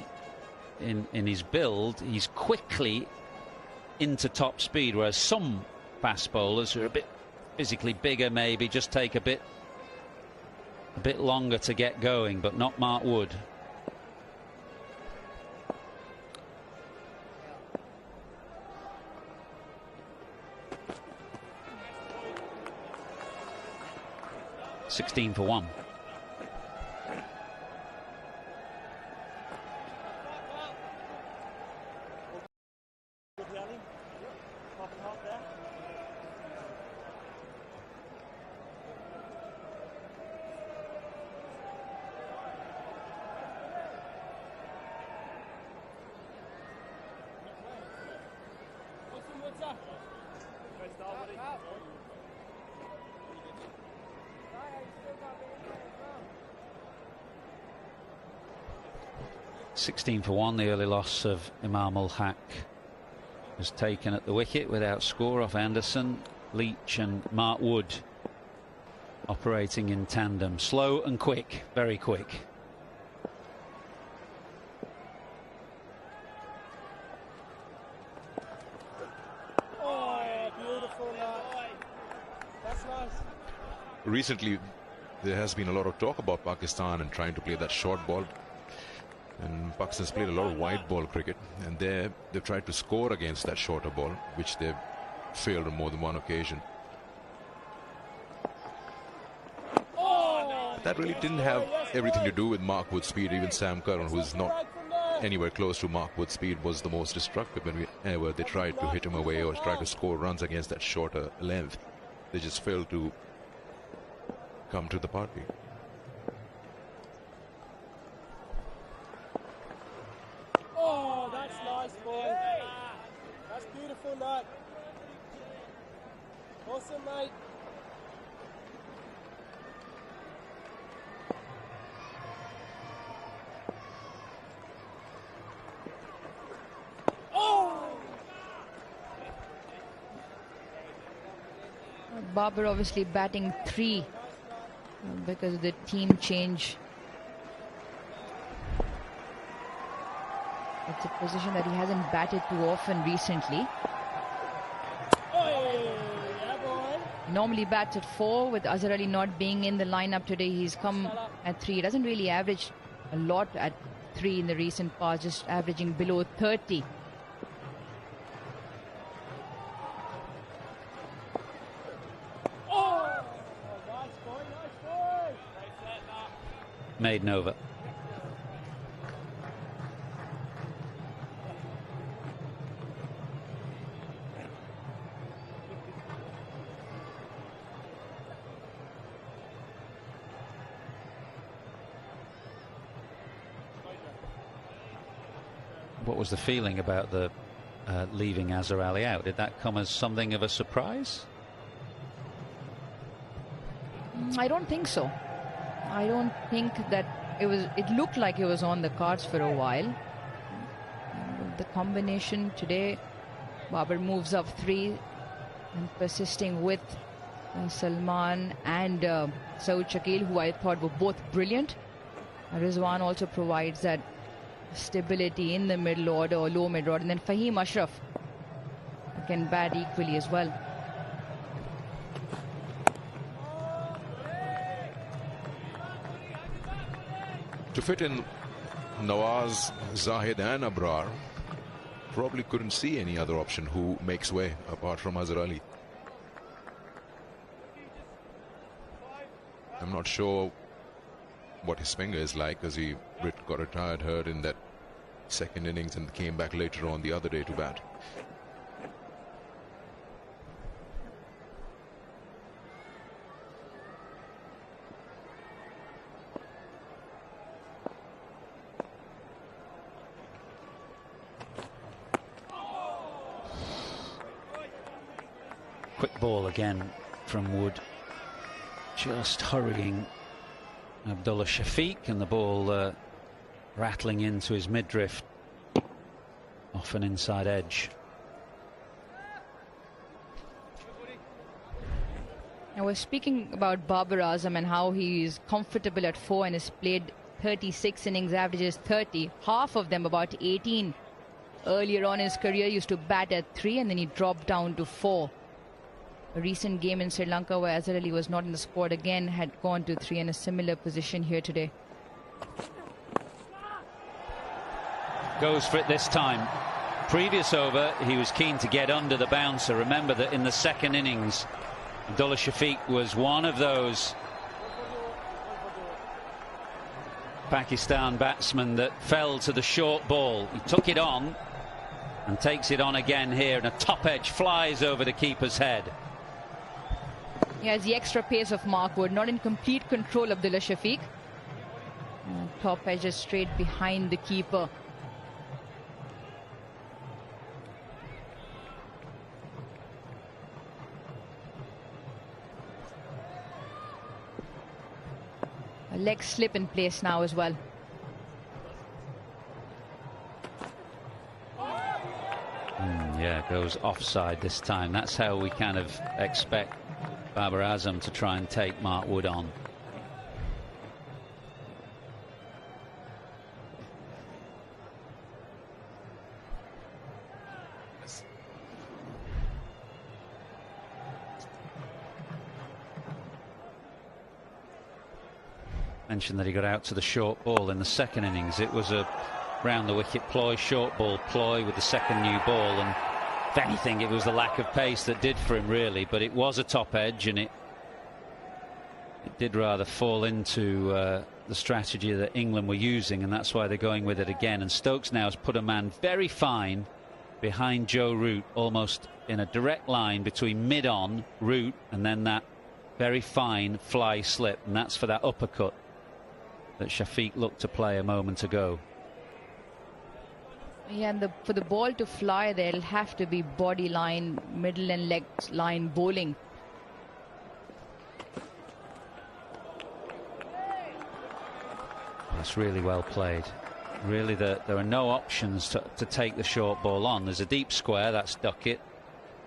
in his build, he's quickly into top speed, whereas some fast bowlers who are a bit physically bigger maybe just take a bit longer to get going, but not Mark Wood. $16 for 1. $16 for 1, the early loss of Imam ul Haq. was taken at the wicket without score off Anderson. Leach and Mark Wood operating in tandem, slow and quick, very quick. Oh, beautiful. That's nice. Recently, there has been a lot of talk about Pakistan and trying to play that short ball. And Pakistan's played a lot of wide ball cricket, and they've tried to score against that shorter ball, which they've failed on more than one occasion. But that really didn't have everything to do with Mark Wood's speed. Even Sam Curran, who's not anywhere close to Mark Wood's speed, was the most destructive whenever they tried to hit him away or try to score runs against that shorter length. They just failed to come to the party. Oh, that's nice, boy. That's beautiful, lad. Awesome, mate. Babar obviously batting 3 because of the team change. It's a position that he hasn't batted too often recently. He normally bats at 4. With Azhar Ali not being in the lineup today, he's come at 3. He doesn't really average a lot at 3 in the recent past, just averaging below 30. Maiden over. What was the feeling about the leaving Azhar Ali out? Did that come as something of a surprise? I don't think so. I don't think that it looked like it was on the cards for a while. The combination today, Babar moves up 3 and persisting with Salman and Saud Shakil, who I thought were both brilliant. Rizwan also provides that stability in the middle order or low mid order, and then Fahim Ashraf can bat equally as well. To fit in Nawaz, Zahid and Abrar, probably couldn't see any other option who makes way apart from Azhar Ali. I'm not sure what his finger is like, as he got a tired hurt in that second innings and came back later on the other day to bat. Quick ball again from Wood, just hurrying Abdullah Shafiq, and the ball rattling into his midriff off an inside edge. Now we're speaking about Babar Azam and how he is comfortable at 4 and has played 36 innings, averages 30, half of them about 18. Earlier on in his career, used to bat at 3 and then he dropped down to 4. A recent game in Sri Lanka where Azhar Ali was not in the squad again had gone to 3, in a similar position here today. Goes for it this time. Previous over, he was keen to get under the bouncer. Remember that in the second innings, Abdullah Shafiq was one of those Pakistan batsmen that fell to the short ball. He took it on and takes it on again here, and a top edge flies over the keeper's head. He has the extra pace of Mark Wood, not in complete control of Abdullah Shafiq. Top edge is straight behind the keeper. A leg slip in place now as well. Yeah, goes offside this time. That's how we kind of expect Babar Azam to try and take Mark Wood on. Mentioned that he got out to the short ball in the second innings. It was a round the wicket ploy, short ball ploy with the second new ball, and if anything it was the lack of pace that did for him really, but it was a top edge, and it did rather fall into the strategy that England were using, and that's why they're going with it again. And Stokes now has put a man very fine behind Joe Root, almost in a direct line between mid-on Root and then that very fine fly slip, and that's for that uppercut that Shafiq looked to play a moment ago. Yeah, and for the ball to fly there, it'll have to be body line, middle and leg line bowling. That's really well played. Really, there are no options to take the short ball on. There's a deep square, that's Duckett.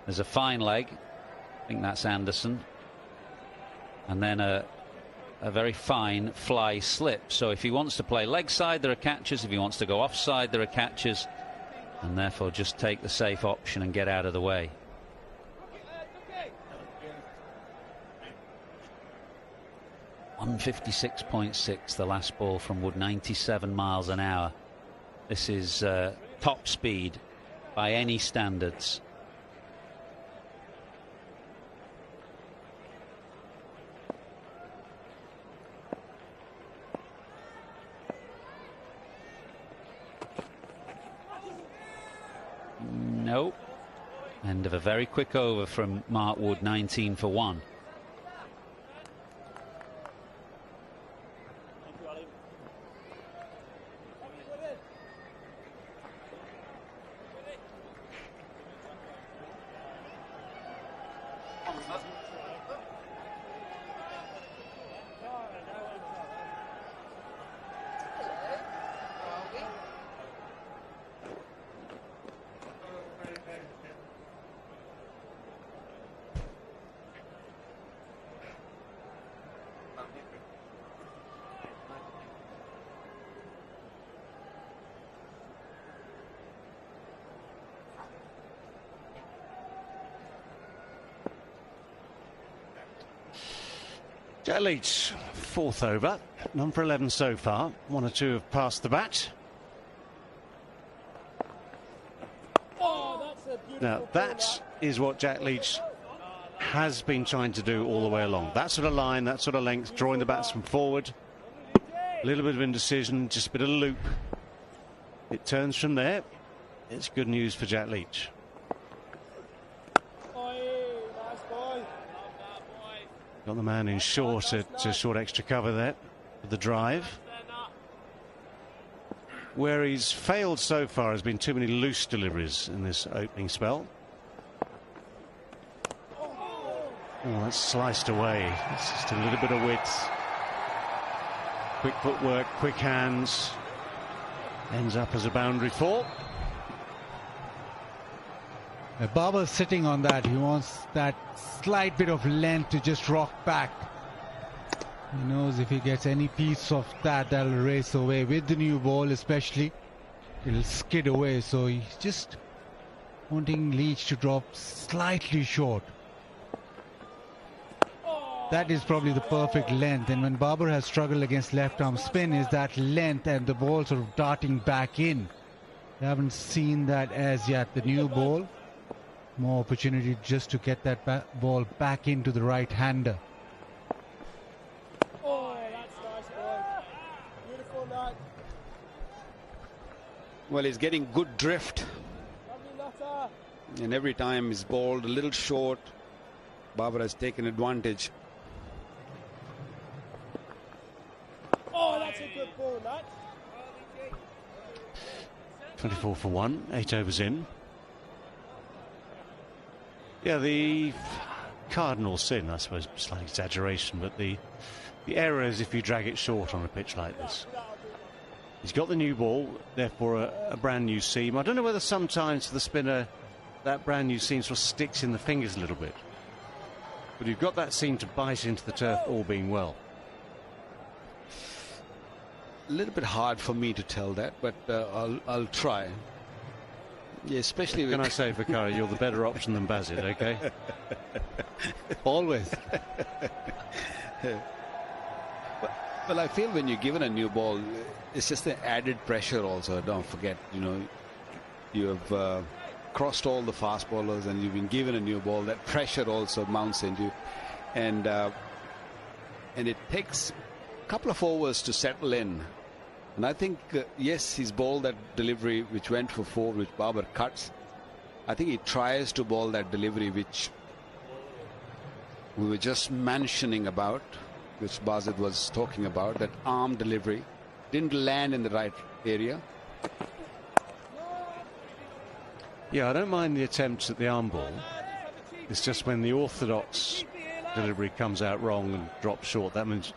There's a fine leg, I think that's Anderson. And then a very fine fly slip. So if he wants to play leg side, there are catches. If he wants to go offside, there are catches. And therefore just take the safe option and get out of the way. .156.6 the last ball from Wood, 97 miles an hour. This is top speed by any standards. Nope. End of a very quick over from Mark Wood, 19 for 1. Jack Leach, fourth over, none for 11 so far. 1 or 2 have passed the bat. Now that is what Jack Leach has been trying to do all the way along. That sort of line, that sort of length, drawing the batsman forward. A little bit of indecision, just a bit of loop. It turns from there. It's good news for Jack Leach. Got the man in short at short extra cover there with the drive. Where he's failed so far has been too many loose deliveries in this opening spell. Oh, that's sliced away. It's just a little bit of width. Quick footwork, quick hands. Ends up as a boundary fall. Babar's sitting on that. He wants that slight bit of length to just rock back. He knows if he gets any piece of that, that'll race away. With the new ball especially, it'll skid away. So he's just wanting Leach to drop slightly short. That is probably the perfect length. And when Babar has struggled against left arm spin, is that length and the ball sort of darting back in. We haven't seen that as yet. The new ball, more opportunity just to get that ball back into the right-hander. Oh, that's nice, boy. Beautiful night. Well, he's getting good drift. And every time he's bowled a little short, Babar has taken advantage. Oh, that's a good ball, Nat. 24 for 1, 8 overs in. Yeah, the cardinal sin, I suppose, slight exaggeration, but the error is if you drag it short on a pitch like this. He's got the new ball, therefore a brand new seam. I don't know whether sometimes for the spinner that brand new seam sort of sticks in the fingers a little bit. But you've got that seam to bite into the turf, all being well. A little bit hard for me to tell that, but I'll try. Yeah, especially Can I say, Vakari, you're the better option than Bazit, okay? Always. Well, I feel when you're given a new ball, it's just the added pressure also. Don't forget, you have crossed all the fast bowlers and you've been given a new ball. That pressure also mounts into you. And it takes a couple of overs to settle in. And I think, yes, he's bowled that delivery which went for 4, which Babar cuts. I think he tries to bowl that delivery which we were just mentioning about, which Bazit was talking about, that arm delivery. Didn't land in the right area. Yeah, I don't mind the attempts at the arm ball. It's just when the orthodox delivery comes out wrong and drops short, that means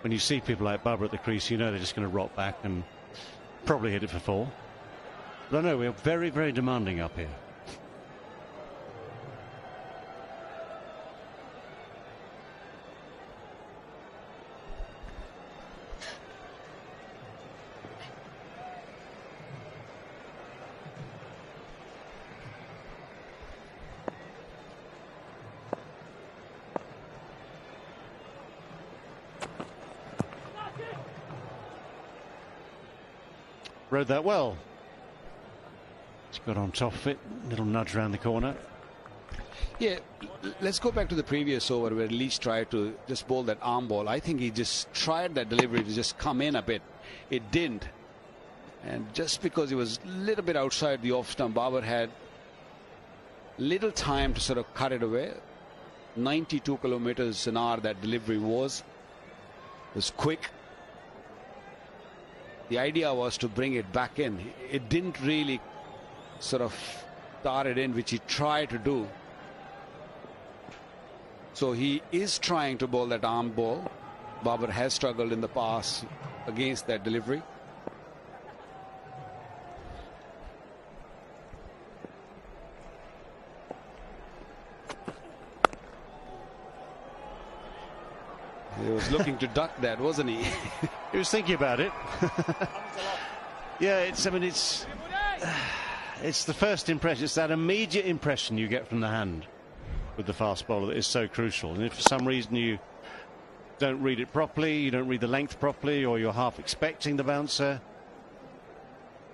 when you see people like Babar at the crease, you know they're just going to rock back and probably hit it for 4. But I know we're very, very demanding up here. Rode that well. It's got on top of it. Little nudge around the corner. Yeah, let's go back to the previous over where Leach tried to just bowl that arm ball. I think he just tried that delivery to just come in a bit. It didn't. And just because he was a little bit outside the off stump, Babar had little time to sort of cut it away. 92 kilometers an hour that delivery was. It was quick. The idea was to bring it back in. It didn't really sort of start it in, which he tried to do. So he is trying to bowl that arm ball. Babar has struggled in the past against that delivery. He was looking to duck that, wasn't he? He was thinking about it. Yeah, it's the first impression. It's that immediate impression you get from the hand with the fast bowler that is so crucial. And if for some reason you don't read it properly, you don't read the length properly, or you're half expecting the bouncer,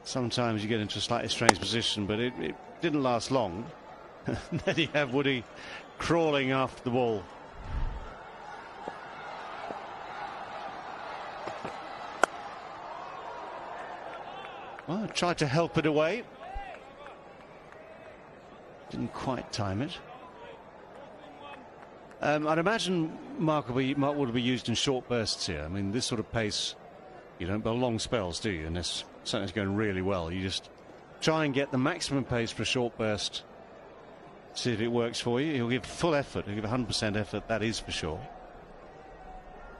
sometimes you get into a slightly strange position. But it didn't last long. Then you have Woody crawling after the ball. Well, I tried to help it away. Didn't quite time it. I'd imagine Mark would be used in short bursts here. I mean, this sort of pace, you don't bowl long spells, do you? Unless something's going really well. You just try and get the maximum pace for a short burst. See if it works for you. He'll give full effort. He'll give 100% effort, that is for sure.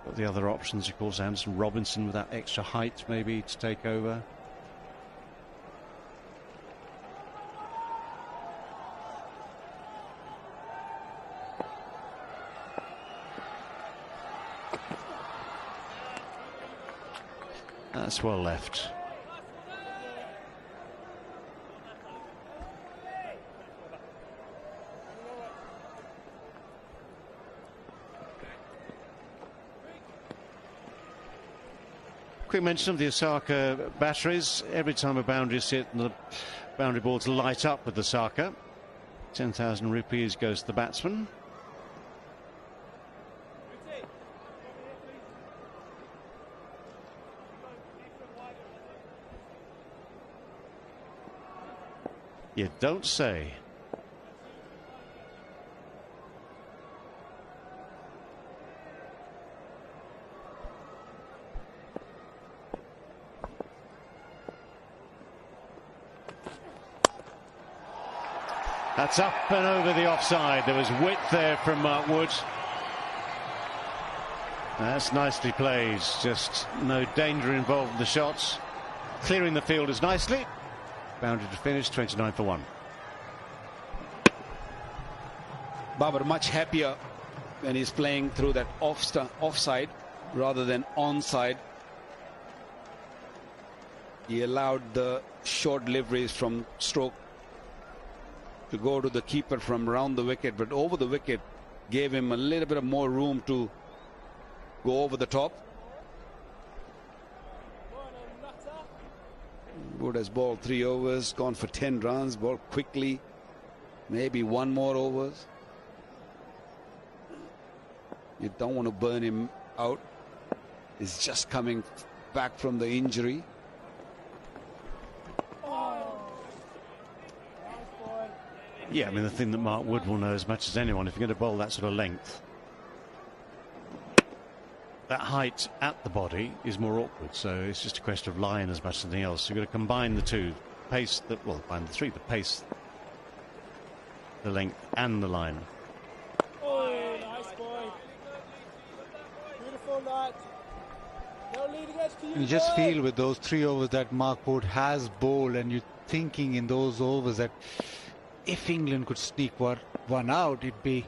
Got the other options, of course, Anderson, Robinson with that extra height maybe to take over. That's well left. Quick mention of the Osaka batteries. Every time a boundary is hit, the boundary boards light up with the Osaka. 10,000 rupees goes to the batsman. You don't say. That's up and over the offside. There was width there from Mark Wood. That's nicely played. Just no danger involved in the shots. Clearing the fielders nicely. Boundary to finish, 29 for 1. Babar much happier when he's playing through that offside rather than onside. He allowed the short deliveries from stroke to go to the keeper from around the wicket, but over the wicket gave him a little bit of more room to go over the top. Wood has bowled 3 overs, gone for 10 runs, bowled quickly, maybe 1 more overs. You don't want to burn him out. He's just coming back from the injury. Yeah, I mean, the thing that Mark Wood will know as much as anyone, if you're going to bowl that sort of length, that height at the body is more awkward. So it's just a question of line as much as anything else. You've got to combine the two, pace, combine the three, the pace, the length and the line. Oh, nice boy. Beautiful that. No leading edge to you. You just feel with those 3 overs that Mark Wood has bowled, and you're thinking in those overs that if England could sneak one out, it'd be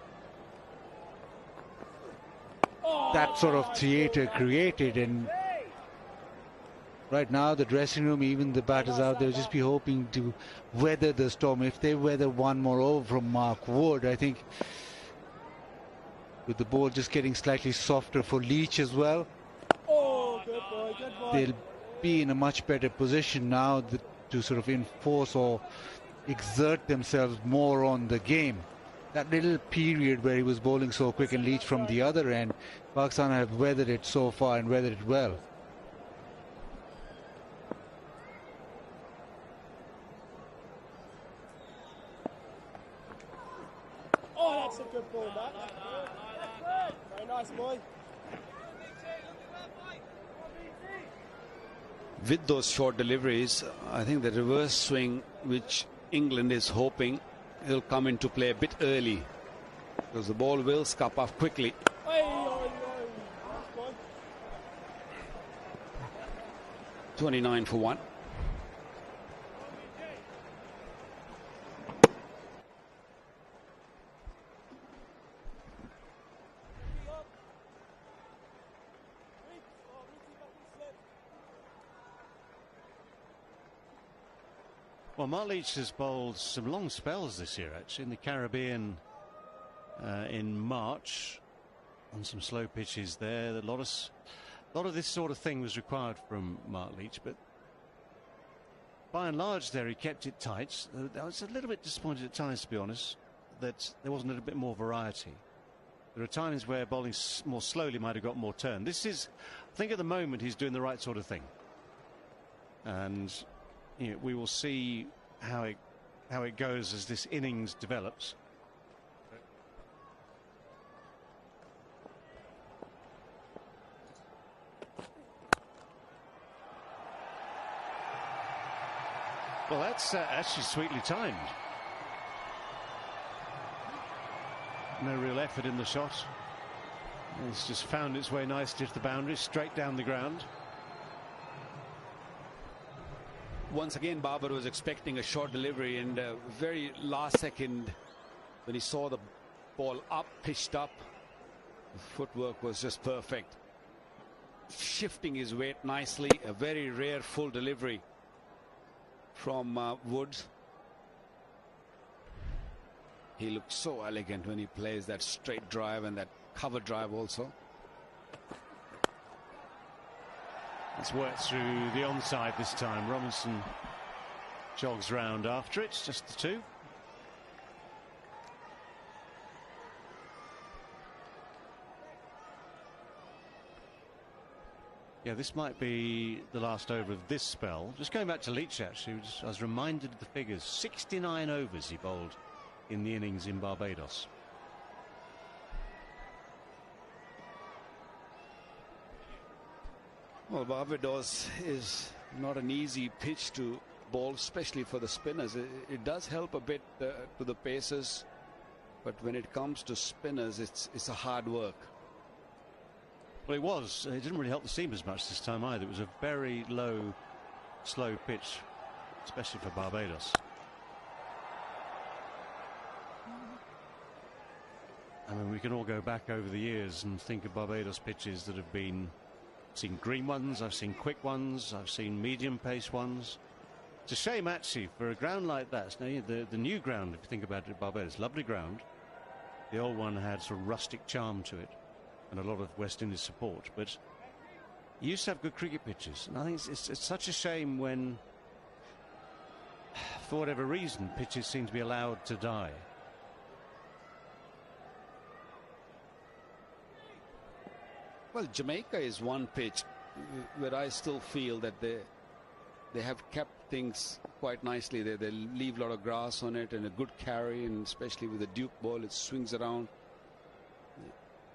that sort of theatre created. And right now the dressing room, even the batters out there, just be hoping to weather the storm. If they weather 1 more over from Mark Wood, I think with the ball just getting slightly softer for Leach as well, Good boy, good boy. they'll be in a much better position now to sort of enforce or exert themselves more on the game. That little period where he was bowling so quick and Leach from the other end, Pakistan have weathered it so far and weathered it well. Oh, that's a good ball, that. Very nice, boy. With those short deliveries, I think the reverse swing, which England is hoping, will come into play a bit early, because the ball will scup off quickly. Nice boy. 29 for 1. Well, Mark Leach has bowled some long spells this year, actually, in the Caribbean in March, on some slow pitches there. A lot of this sort of thing was required from Mark Leach, but by and large there he kept it tight. I was a little bit disappointed at times, to be honest, that there wasn't a little bit more variety. There are times where bowling more slowly might have got more turn. This is, I think at the moment he's doing the right sort of thing. And you know, we will see how it goes as this innings develops. Well, that's actually sweetly timed. No real effort in the shot. It's just found its way nicely to the boundary, straight down the ground. Once again, Babar was expecting a short delivery, and very last second, when he saw the ball up, pitched up, the footwork was just perfect. Shifting his weight nicely, a very rare full delivery from Woods. He looks so elegant when he plays that straight drive and that cover drive also. It's worked through the onside this time. Robinson jogs round after it, just the two. Yeah, this might be the last over of this spell. Just going back to Leach, actually, I was reminded of the figures. 69 overs he bowled in the innings in Barbados. Well, Barbados is not an easy pitch to bowl, especially for the spinners. It does help a bit to the pacers, but when it comes to spinners, it's a hard work. Well, it was. It didn't really help the seam as much this time either. It was a very low, slow pitch, especially for Barbados. I mean, we can all go back over the years and think of Barbados pitches that have been seen green ones, I've seen quick ones, I've seen medium pace ones. It's a shame actually for a ground like that. Now, the new ground, if you think about it, Barbados, lovely ground. The old one had sort of rustic charm to it and a lot of West Indies support, but you used to have good cricket pitches, and I think it's such a shame when, for whatever reason, pitches seem to be allowed to die. Well, Jamaica is one pitch where I still feel that they have kept things quite nicely. They leave a lot of grass on it and a good carry, and especially with the Duke ball, it swings around.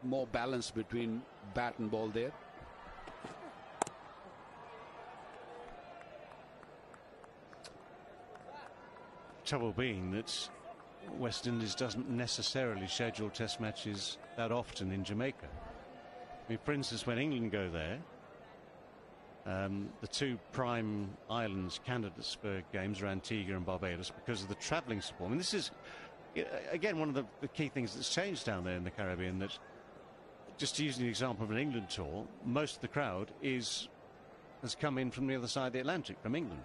More balance between bat and ball there. Trouble being that West Indies doesn't necessarily schedule test matches that often in Jamaica. I mean, for instance, when England go there, the two prime islands candidates for games are Antigua and Barbados because of the travelling support. I mean, this is, again, one of the key things that's changed down there in the Caribbean, that, just to use the example of an England tour, most of the crowd has come in from the other side of the Atlantic, from England.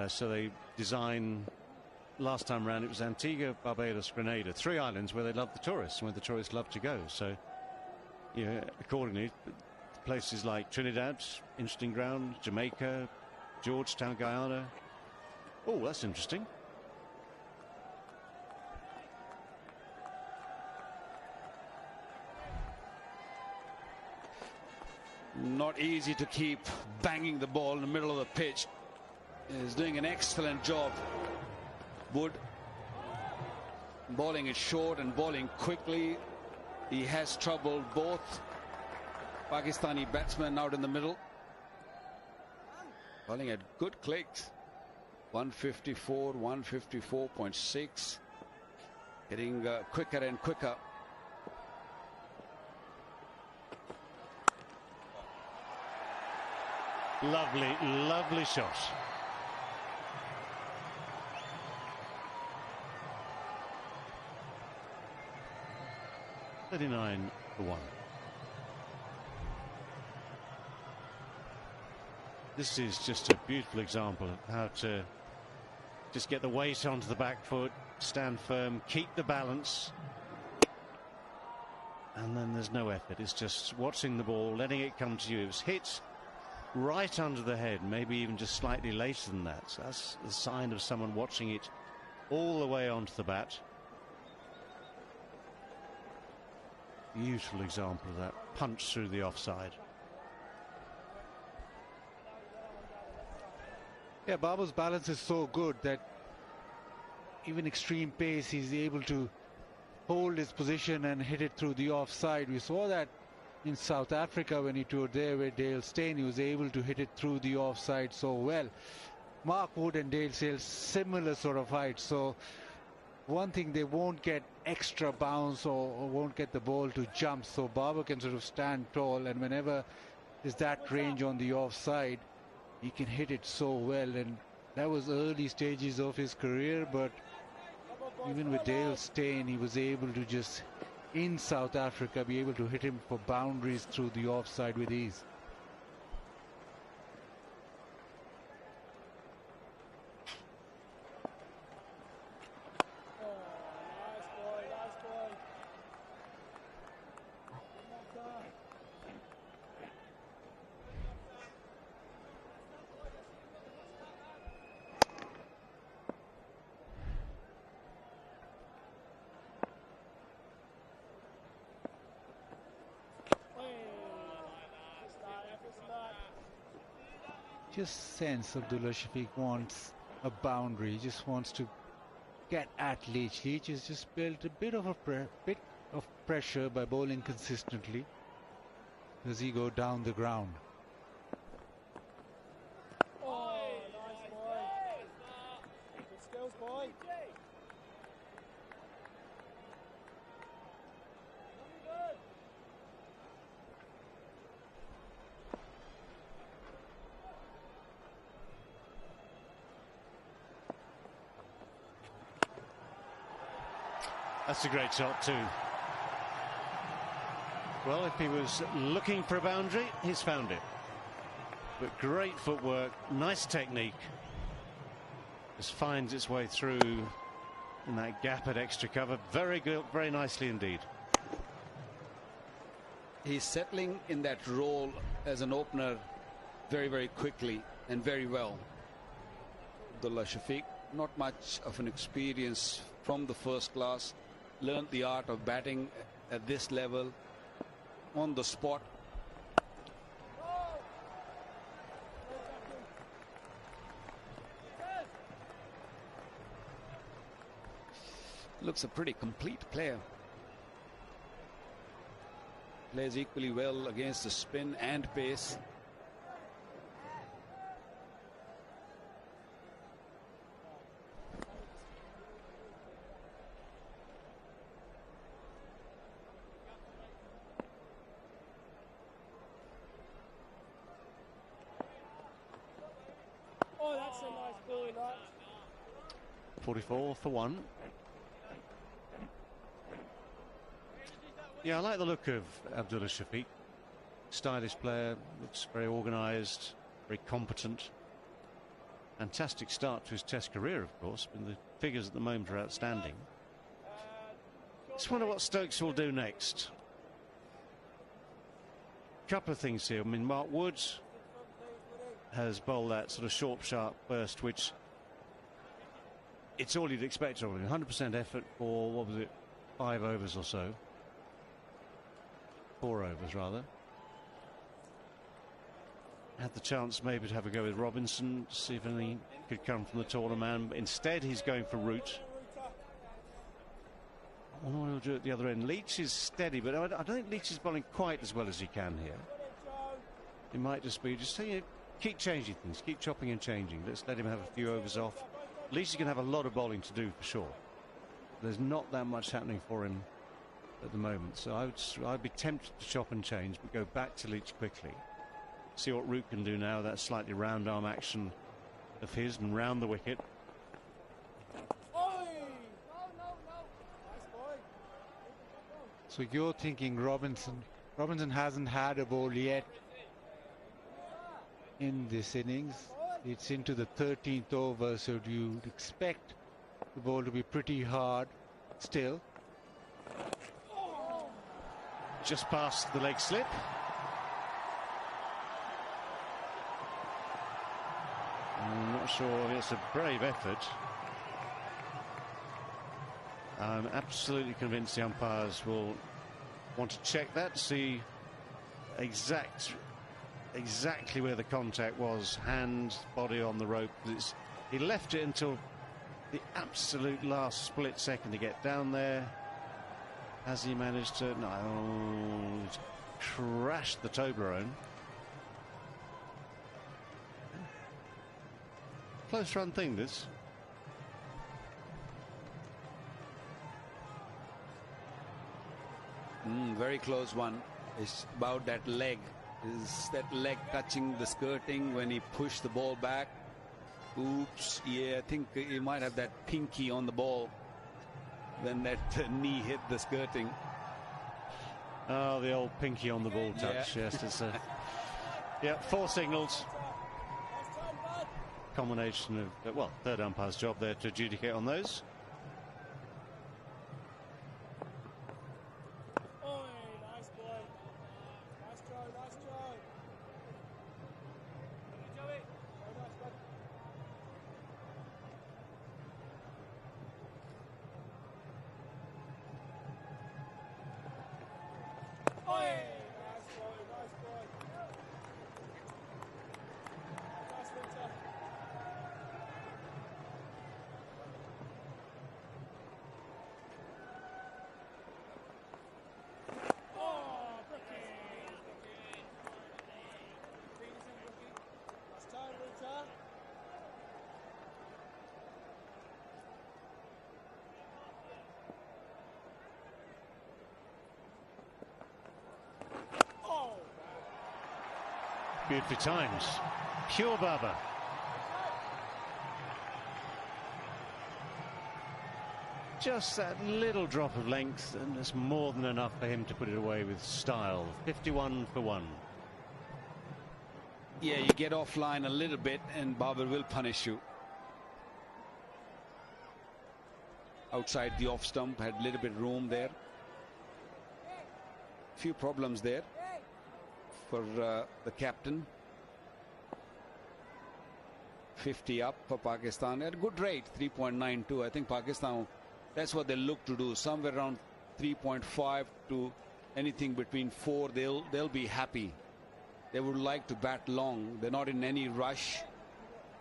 So they design, last time around it was Antigua, Barbados, Grenada, three islands where they love the tourists, where the tourists love to go. So, accordingly, places like Trinidad, interesting ground, Jamaica, Georgetown, Guyana. Oh, that's interesting. Not easy to keep banging the ball in the middle of the pitch. Is doing an excellent job. Wood bowling it short and bowling quickly. He has troubled both Pakistani batsmen out in the middle. Bowling at good clicks. 154, 154.6. Getting quicker and quicker. Lovely, lovely shot. $39 for 1. This is just a beautiful example of how to just get the weight onto the back foot, stand firm, keep the balance, and then there's no effort. It's just watching the ball, letting it come to you. It was hit right under the head, maybe even just slightly later than that. So that's the sign of someone watching it all the way onto the bat. Beautiful example of that punch through the offside. Yeah, Babur's balance is so good that even extreme pace, he's able to hold his position and hit it through the offside. We saw that in South Africa when he toured there with Dale Steyn. He was able to hit it through the offside so well. Mark Wood and Dale Steyn, similar sort of height. So one thing, they won't get extra bounce or won't get the ball to jump. So Babur can sort of stand tall, and whenever there's that range on the offside, he can hit it so well. And that was early stages of his career, but even with Dale Steyn, he was able to just, in South Africa, be able to hit him for boundaries through the offside with ease. Just sense Abdullah Shafiq wants a boundary. He just wants to get at Leach. Leach has just built a bit of pressure by bowling consistently as he go down the ground. Oh, nice boy. Good skills, boy. That's a great shot too. Well, if he was looking for a boundary, he's found it. But great footwork, nice technique. Just finds its way through in that gap at extra cover. Very good, very nicely indeed. He's settling in that role as an opener very, very quickly and very well. Abdullah Shafiq, not much of an experience from the first class, learned the art of batting at this level on the spot. Looks a pretty complete player. Plays equally well against the spin and pace. Oh, that's a nice ball, that. 44 for 1. Yeah, I like the look of Abdullah Shafiq. Stylish player, looks very organised, very competent. Fantastic start to his Test career, of course, and the figures at the moment are outstanding. Just wonder what Stokes will do next. Couple of things here. I mean, Mark Woods has bowled that sort of short, sharp burst, which it's all you'd expect of him. 100% effort for, what was it, 5 overs or so. 4 overs, rather. Had the chance maybe to have a go with Robinson, see if anything could come from the taller man. But instead, he's going for Root. I wonder what he'll do at the other end. Leach is steady, but I don't think Leach is bowling quite as well as he can here. It might just be, keep changing things, keep chopping and changing. Let's let him have a few overs off. Leach is going to have a lot of bowling to do for sure. There's not that much happening for him at the moment, so I'd be tempted to chop and change, but go back to Leach quickly. See what Root can do now. That slightly round arm action of his and round the wicket. So you're thinking Robinson hasn't had a ball yet in this innings. It's into the 13th over, so you'd expect the ball to be pretty hard still. Just past the leg slip. I'm not sure. It's a brave effort. I'm absolutely convinced the umpires will want to check that, see exactly where the contact was, hand, body on the rope. He left it until the absolute last split second to get down there. Has he managed to? No, he's crashed the Toblerone. Close run thing, this. Very close one. It's about that leg. Is that leg touching the skirting when he pushed the ball back? Oops. Yeah, I think he might have that pinky on the ball when that knee hit the skirting. Oh, the old pinky on the ball touch. Yeah. Yes, it's yeah, 4 signals. Combination of, well, third umpire's job there to adjudicate on those. Beautifully timed. Pure Baba. just that little drop of length, and it's more than enough for him to put it away with style. 51 for 1. Yeah, you get offline a little bit and Babar will punish you. Outside the off stump, had a little bit room there. Few problems there for the captain. 50 up for Pakistan at a good rate, 3.92. I think Pakistan, that's what they look to do, somewhere around 3.5 to anything between 4. They'll be happy. They would like to bat long. They're not in any rush.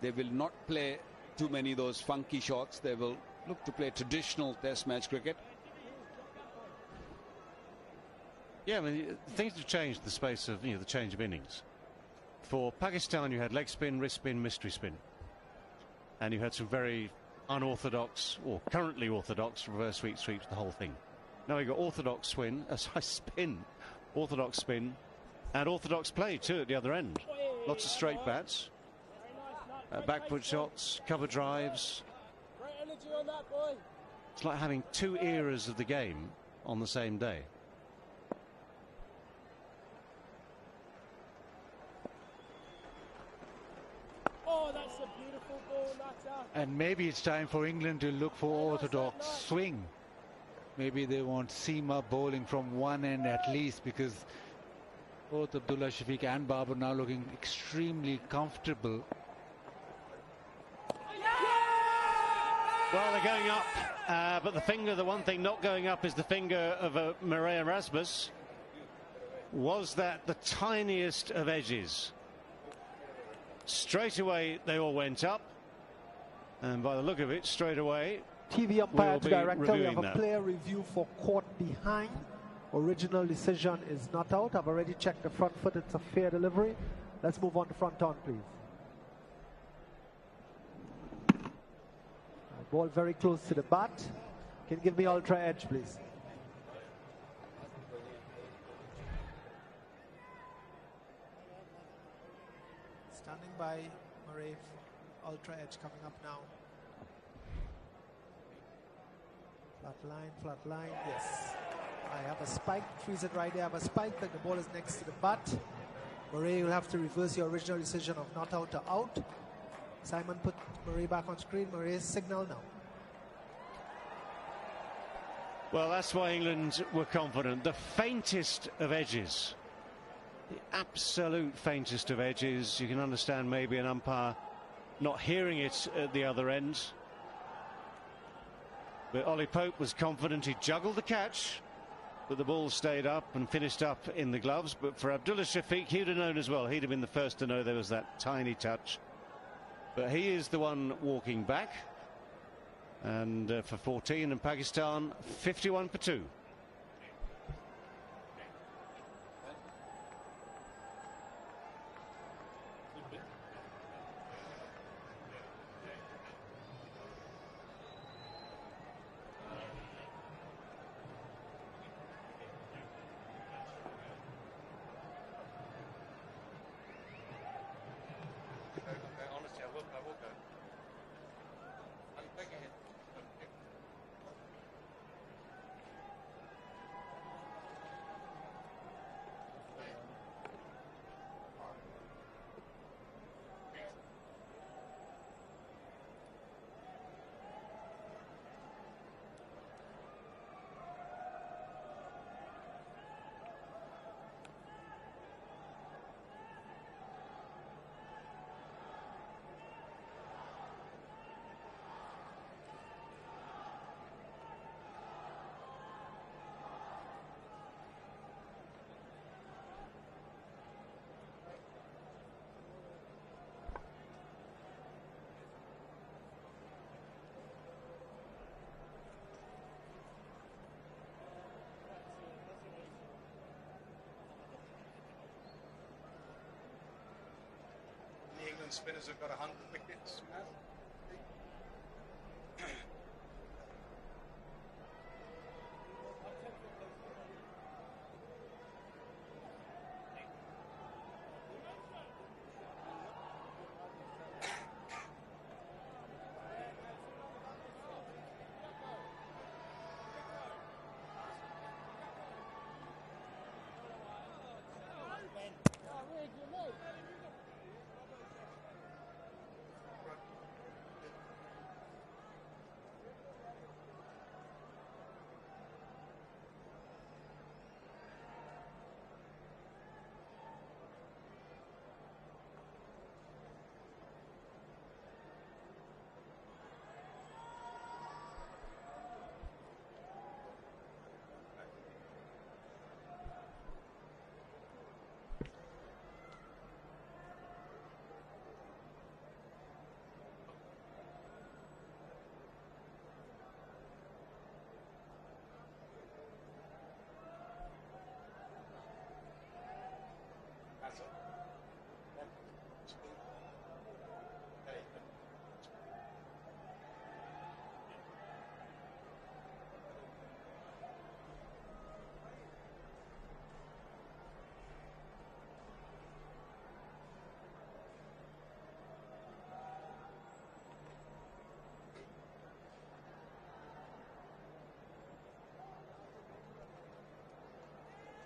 They will not play too many of those funky shots. They will look to play traditional test match cricket. Yeah, I mean, things have changed the space of, the change of innings. For Pakistan, you had leg spin, wrist spin, mystery spin. And you had some very unorthodox, or currently orthodox, reverse sweeps, the whole thing. Now you've got orthodox spin, orthodox spin, and orthodox play too at the other end. Lots of straight bats, backfoot shots, cover drives. It's like having 2 eras of the game on the same day. Oh, that's a beautiful ball, Nata. And maybe it's time for England to look for orthodox swing. Maybe they want Seema bowling from one end at least, because both Abdullah Shafiq and Babar now looking extremely comfortable. Well, they're going up, but the one thing not going up is the finger of Murray Erasmus. Was that the tiniest of edges? Straight away, they all went up. And by the look of it, straight away, TV umpire to director, we have a that. player review for caught behind. Original decision is not out. I've already checked the front foot. It's a fair delivery. Let's move on to front on, please. Ball very close to the bat. Can you give me ultra edge, please? Standing by Murray. Ultra edge coming up now. Flat line, yes. I have a spike, freeze it right there. I have a spike, but the ball is next to the bat. Murray will have to reverse your original decision of not out to out. Simon put Murray back on screen. Murray's signal now. Well, that's why England were confident. The faintest of edges. The absolute faintest of edges. You can understand maybe an umpire not hearing it at the other end. But Ollie Pope was confident. He juggled the catch, but the ball stayed up and finished up in the gloves. But for Abdullah Shafiq, he'd have known as well. He'd have been the first to know there was that tiny touch. But he is the one walking back. And for 14 and Pakistan, 51 for 2. Honestly, I will go. I'm taking it. The England spinners have got 100 wickets.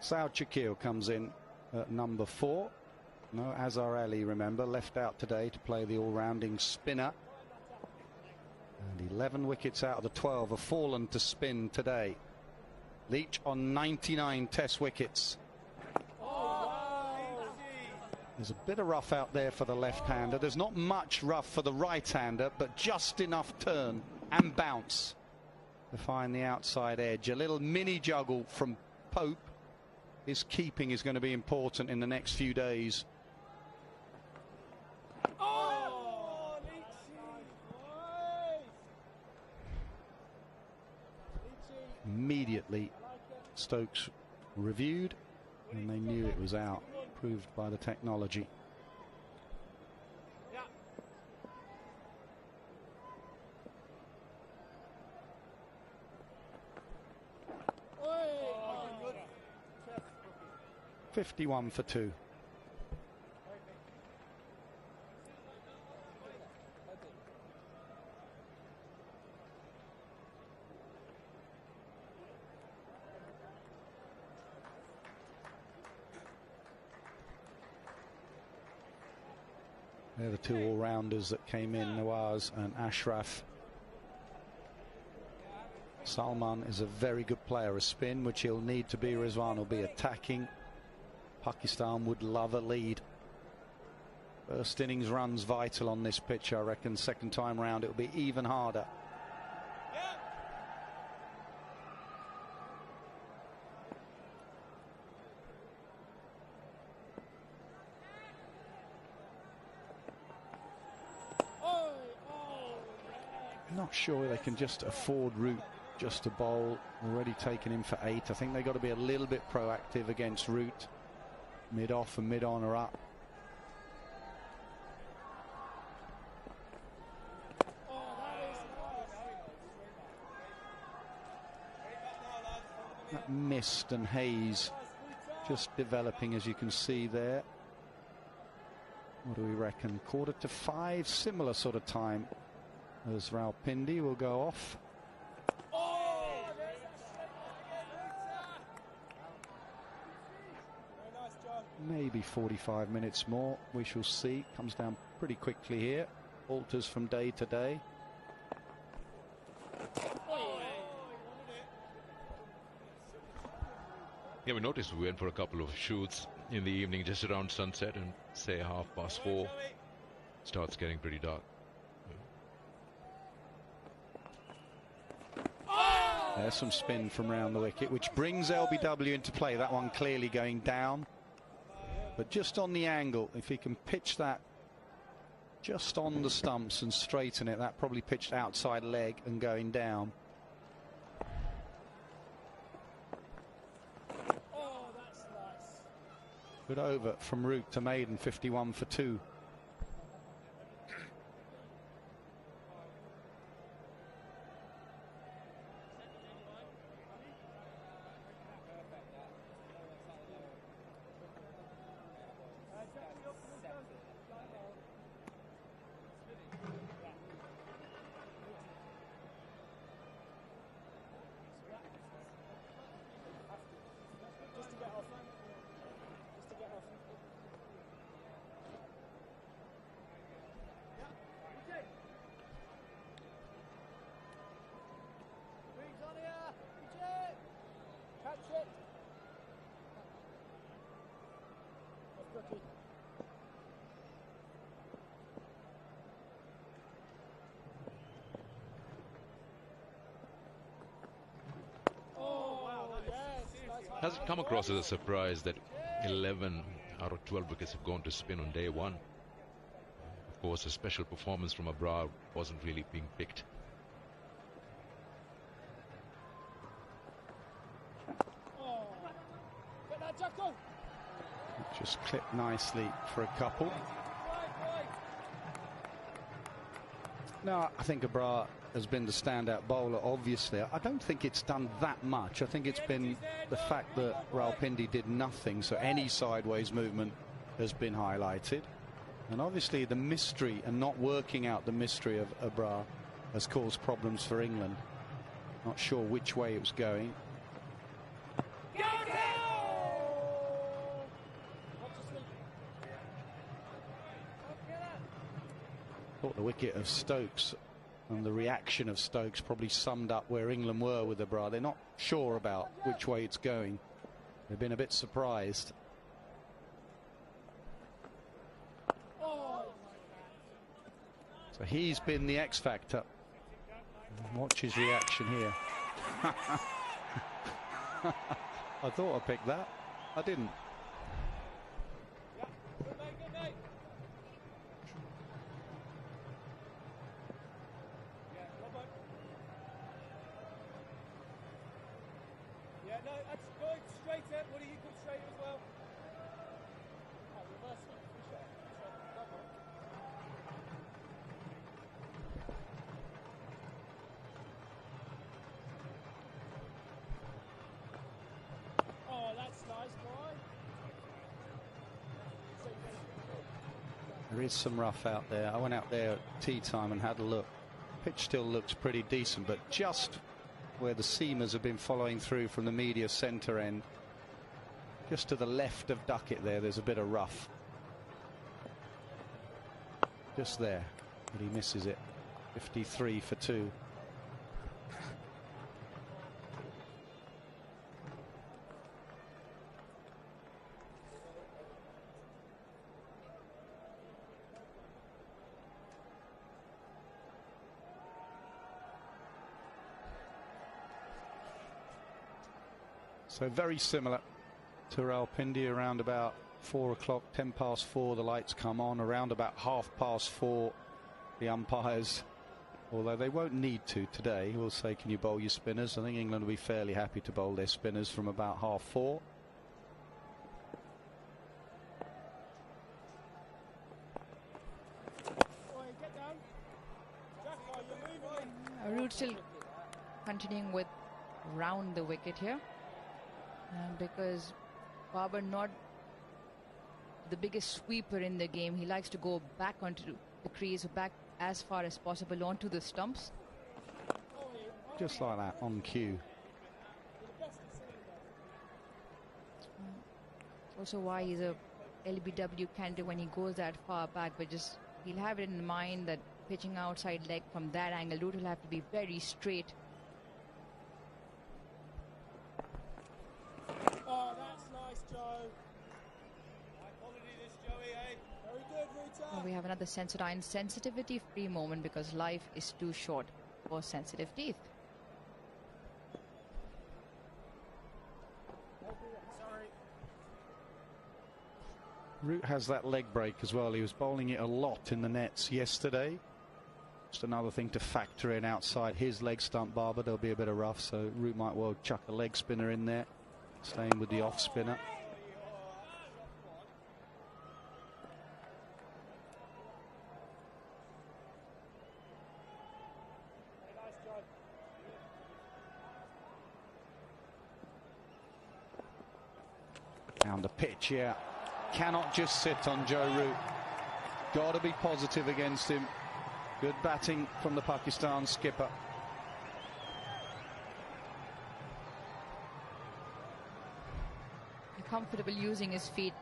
Saud Shakil comes in at number 4. No Azhar Ali, remember, left out today to play the all-rounding spinner. And 11 wickets out of the 12 have fallen to spin today. Leach on 99 test wickets. There's a bit of rough out there for the left-hander. There's not much rough for the right-hander, but just enough turn and bounce to find the outside edge. A little mini juggle from Pope. His keeping is going to be important in the next few days. Immediately, Stokes reviewed, and they knew it was out, proved by the technology. Oh. 51 for 2. They're the 2 all-rounders that came in, Nawaz and Ashraf. Salman is a very good player. A spin, which he'll need to be. Rizwan will be attacking. Pakistan would love a lead. First innings runs vital on this pitch, I reckon. Second time round it'll be even harder. Not sure they can just afford Root just to bowl. Already taken him for 8. I think they've got to be a little bit proactive against Root. Mid-off and mid-on are up. That mist and haze just developing, as you can see there. What do we reckon? 4:45, similar sort of time as Rawalpindi will go off. Maybe 45 minutes more. We shall see. Comes down pretty quickly here. Alters from day to day. Yeah, we noticed we went for a couple of shoots in the evening just around sunset, and say 4:30 starts getting pretty dark. There's some spin from round the wicket, which brings LBW into play. That one clearly going down, but just on the angle. If he can pitch that just on the stumps and straighten it, that probably pitched outside leg and going down. Good over from Root to Maiden. 51 for 2. Has it come across as a surprise that 11 out of 12 wickets have gone to spin on day one? Of course, a special performance from Abrar wasn't really being picked. Just clipped nicely for a couple. No, I think Abrar has been the standout bowler, obviously. I don't think it's done that much. I think it's been the fact that Rawalpindi did nothing, so any sideways movement has been highlighted. And obviously the mystery and not working out the mystery of Abrar has caused problems for England. Not sure which way it was going. thought the wicket of Stokes and the reaction of Stokes probably summed up where England were with Abrar. They're not sure about which way it's going. They've been a bit surprised. So he's been the X factor. Watch his reaction here. I thought I picked that. I didn't. There is some rough out there. I went out there at tea time and had a look. Pitch still looks pretty decent, but just where the seamers have been following through from the media centre end, just to the left of Duckett there's a bit of rough. Just there, but he misses it. 53 for 2. So very similar to Rawalpindi, around about 4 o'clock, 10 past 4, the lights come on. Around about 4:30, the umpires, although they won't need to today, will say, can you bowl your spinners? I think England will be fairly happy to bowl their spinners from about 4:30. Root still continuing with round the wicket here. Because Babar not the biggest sweeper in the game. He likes to go back onto the crease, back as far as possible onto the stumps. Just like that, on cue. Also why he's a LBW candidate when he goes that far back, but just he'll have it in mind that pitching outside leg from that angle, Root will have to be very straight. We have another Sensodyne sensitivity free moment because life is too short for sensitive teeth. Root has that leg break as well. He was bowling it a lot in the nets yesterday. Just another thing to factor in outside his leg stump, Babar. There'll be a bit of rough, so Root might well chuck a leg spinner in there, staying with the off spinner. Down the pitch, yeah. Cannot just sit on Joe Root. Got to be positive against him. Good batting from the Pakistan skipper. Comfortable using his feet.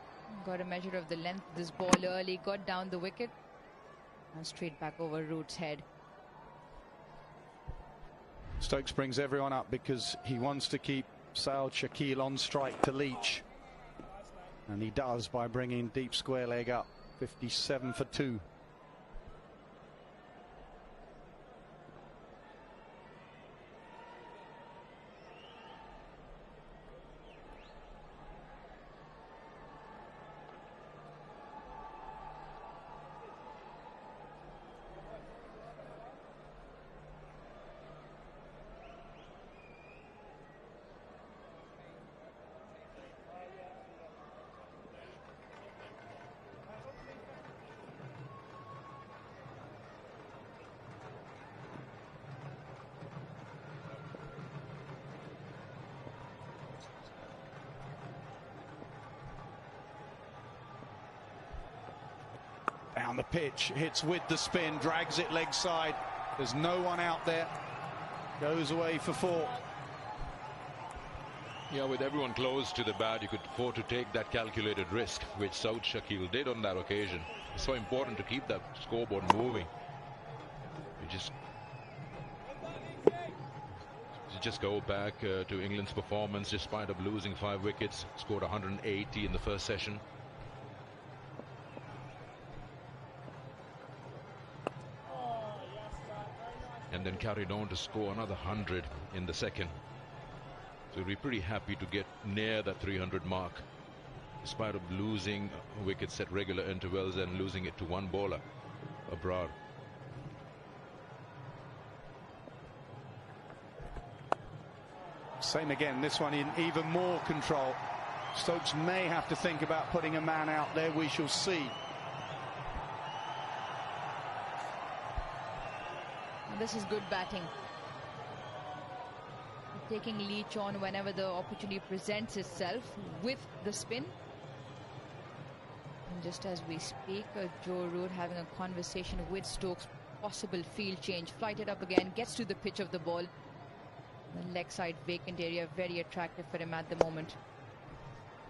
Got a measure of the length of this ball early. Got down the wicket. And straight back over Root's head. Stokes brings everyone up because he wants to keep Saud Shakil on strike to Leach. And he does by bringing deep square leg up. 57 for 2. Down the pitch, hits with the spin, drags it leg side. There's no one out there. Goes away for 4. Yeah, with everyone close to the bat, you could afford to take that calculated risk, which Saud Shakil did on that occasion. It's so important to keep that scoreboard moving. You just go back to England's performance, despite of losing 5 wickets, scored 180 in the first session. And then carried on to score another 100 in the second. So we'd be pretty happy to get near that 300 mark, despite of losing wickets at regular intervals and losing it to one bowler, Abrar. Same again, this one in even more control. Stokes may have to think about putting a man out there. We shall see. This is good batting. Taking Leach on whenever the opportunity presents itself with the spin. And just as we speak, Joe Root having a conversation with Stokes. Possible field change. Flighted up again. Gets to the pitch of the ball. The leg side vacant area. Very attractive for him at the moment.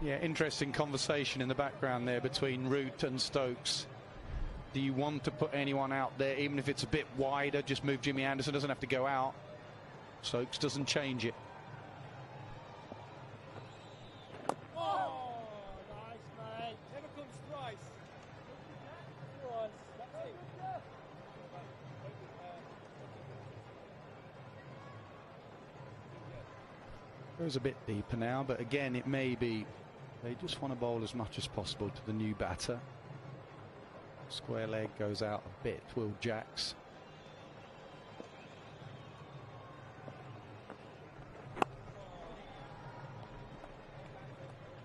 Yeah, interesting conversation in the background there between Root and Stokes. Do you want to put anyone out there, even if it's a bit wider? Just move Jimmy Anderson, doesn't have to go out. Stokes doesn't change it. Oh, nice, mate. Never comes thrice. Once. That's it. Goes a bit deeper now, but again, it may be they just want to bowl as much as possible to the new batter. Square leg goes out a bit, Will Jacks.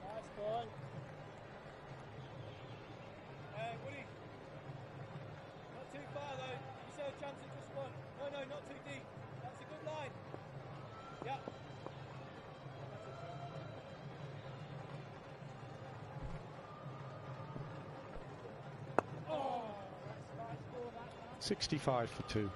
Nice ball. Woody. Not too far though. You said a chance at just one. No, not too deep. That's a good line. Yeah. Oh, that's nice ball, that. 65 for 2.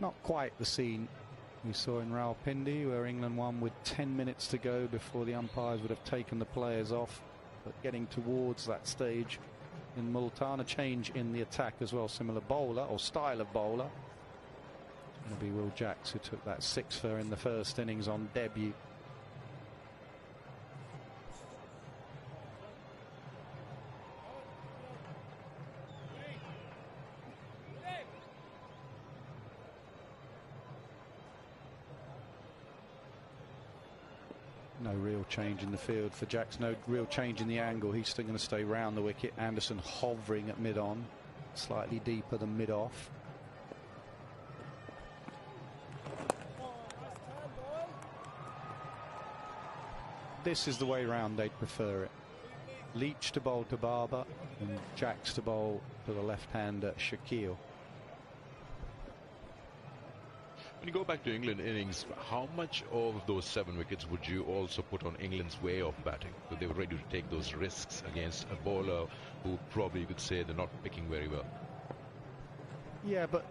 Not quite the scene we saw in Rawalpindi, where England won with 10 minutes to go before the umpires would have taken the players off, but getting towards that stage in Multan. A change in the attack as well, similar bowler or style of bowler. It'll be Will Jacks, who took that 6-fer in the first innings on debut. No real change in the field for Jacks, no real change in the angle. He's still going to stay round the wicket. Anderson hovering at mid-on, slightly deeper than mid-off. This is the way round they'd prefer it. Leach to bowl to Barber and Jacks to bowl to the left-hander Shakil. When you go back to England innings, how much of those 7 wickets would you also put on England's way of batting? So they were ready to take those risks against a bowler who probably you could say they're not picking very well. Yeah, but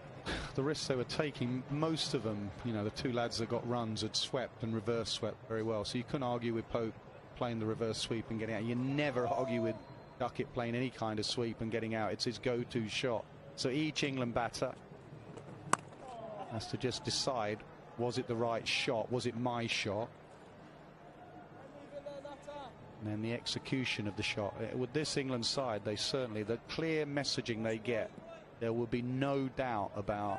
the risks they were taking, most of them, you know, the 2 lads that got runs had swept and reverse swept very well. So you couldn't argue with Pope playing the reverse sweep and getting out. You never argue with Duckett playing any kind of sweep and getting out. It's his go-to shot. So each England batter has to just decide, was it the right shot? Was it my shot? And then the execution of the shot. With this England side, they certainly, the clear messaging they get, there will be no doubt about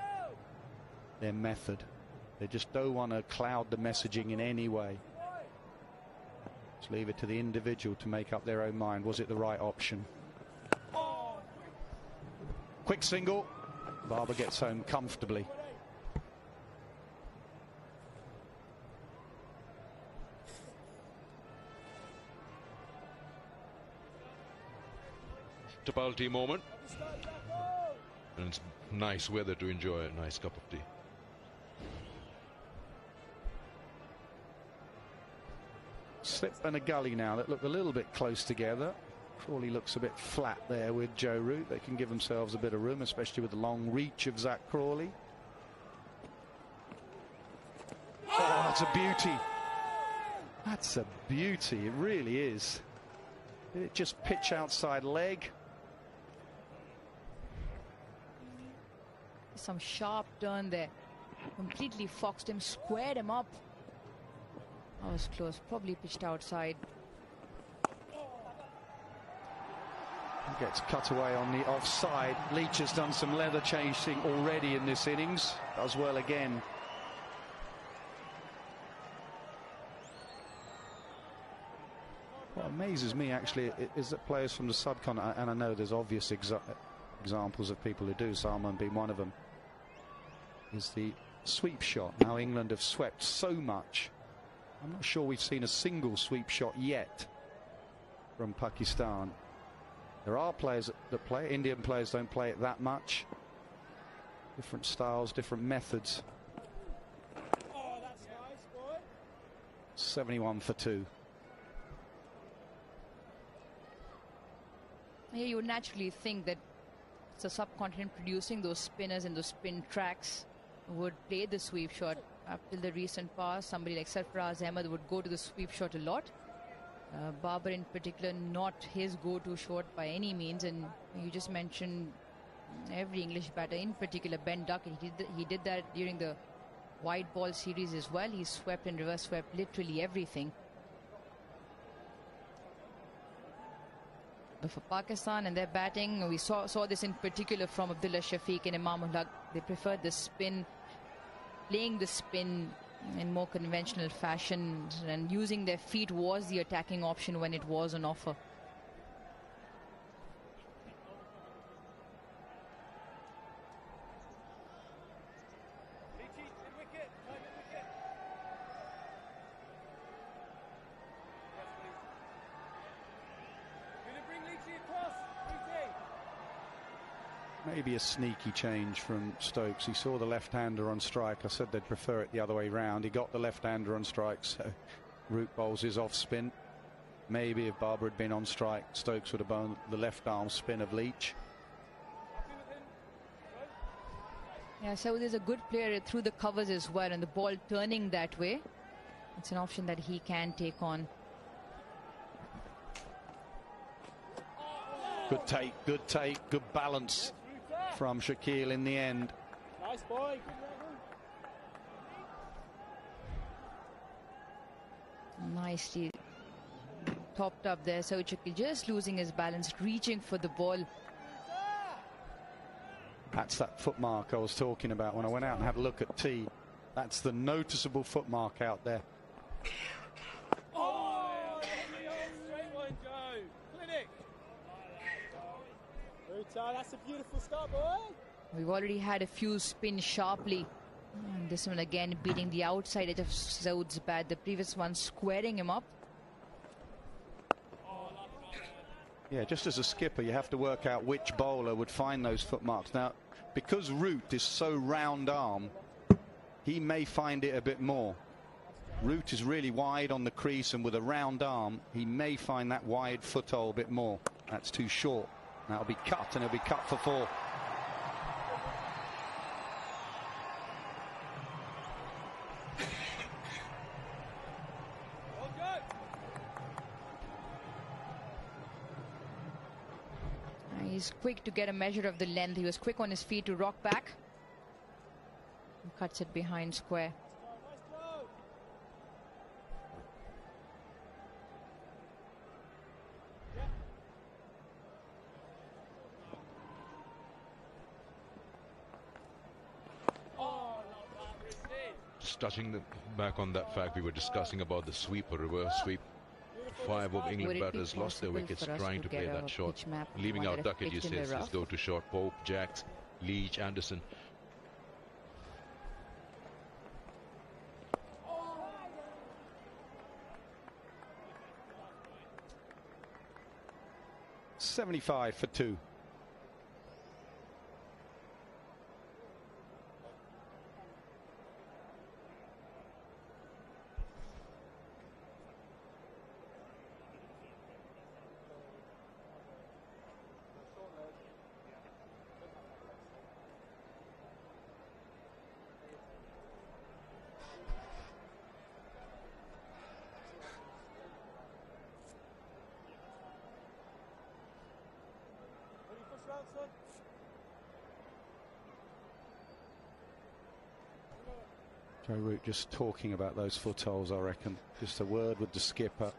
their method. They just don't want to cloud the messaging in any way. Just leave it to the individual to make up their own mind. Was it the right option? Quick single. Barber gets home comfortably. Tapalti moment. And it's nice weather to enjoy a nice cup of tea. Slip and a gully now that look a little bit close together. Crawley looks a bit flat there with Joe Root. They can give themselves a bit of room, especially with the long reach of Zach Crawley. Oh, that's a beauty. That's a beauty. It really is. Did it just pitch outside leg? Some sharp turn there. Completely foxed him, squared him up. That was close. Probably pitched outside. He gets cut away on the offside. Leach has done some leather chasing already in this innings. Does well again. What amazes me actually is that players from the subcontinent, and I know there's obvious examples of people who do, Salman being one of them, is the sweep shot. Now England have swept so much. I'm not sure we've seen a single sweep shot yet from Pakistan. There are players that play. Indian players don't play it that much. Different styles, different methods. Oh, that's nice, boy. 71 for 2. Yeah, you would naturally think that the subcontinent producing those spinners and those spin tracks would play the sweep shot. Up till the recent past, somebody like Sarfaraz Ahmed would go to the sweep shot a lot. Babar in particular, not his go-to shot by any means. And you just mentioned every English batter, in particular Ben Duckett. He did that during the white ball series as well. He swept and reverse swept literally everything. But for Pakistan and their batting, we saw this in particular from Abdullah Shafiq and Imam Ulaq. They preferred the spin, playing the spin in more conventional fashion, and using their feet was the attacking option when it was on offer. Maybe a sneaky change from Stokes. He saw the left-hander on strike. I said they'd prefer it the other way round. He got the left-hander on strike, so Root bowls his off-spin. Maybe if Babar had been on strike, Stokes would have bowled the left-arm spin of Leach. Yeah, so there's a good player through the covers as well, and the ball turning that way, it's an option that he can take on. Good take, good balance from Shakil in the end. Nice boy. Nicely topped up there. So Shakil just losing his balance, reaching for the ball. That's that footmark I was talking about when I went out and had a look at T. That's the noticeable footmark out there. Oh, straight one, Joe. Clinic. That's a beautiful start, boy. We've already had a few spin sharply. And this one again beating the outside edge of Saud's bat. The previous one squaring him up. Yeah, just as a skipper, you have to work out which bowler would find those footmarks. Now, because Root is so round arm, he may find it a bit more. Root is really wide on the crease, and with a round arm, he may find that wide foothole a bit more. That's too short. That'll be cut, and it'll be cut for 4. He's quick to get a measure of the length. He was quick on his feet to rock back. And cuts it behind square. Just touching back on that fact we were discussing about the sweep or reverse sweep. 5 of England batters lost their wickets trying to play that shot, leaving out Duckett. You says let's go to short. Pope, Jacks, Leach, Anderson. 75 for 2. Joe Root just talking about those footholds, I reckon. Just a word with the skipper.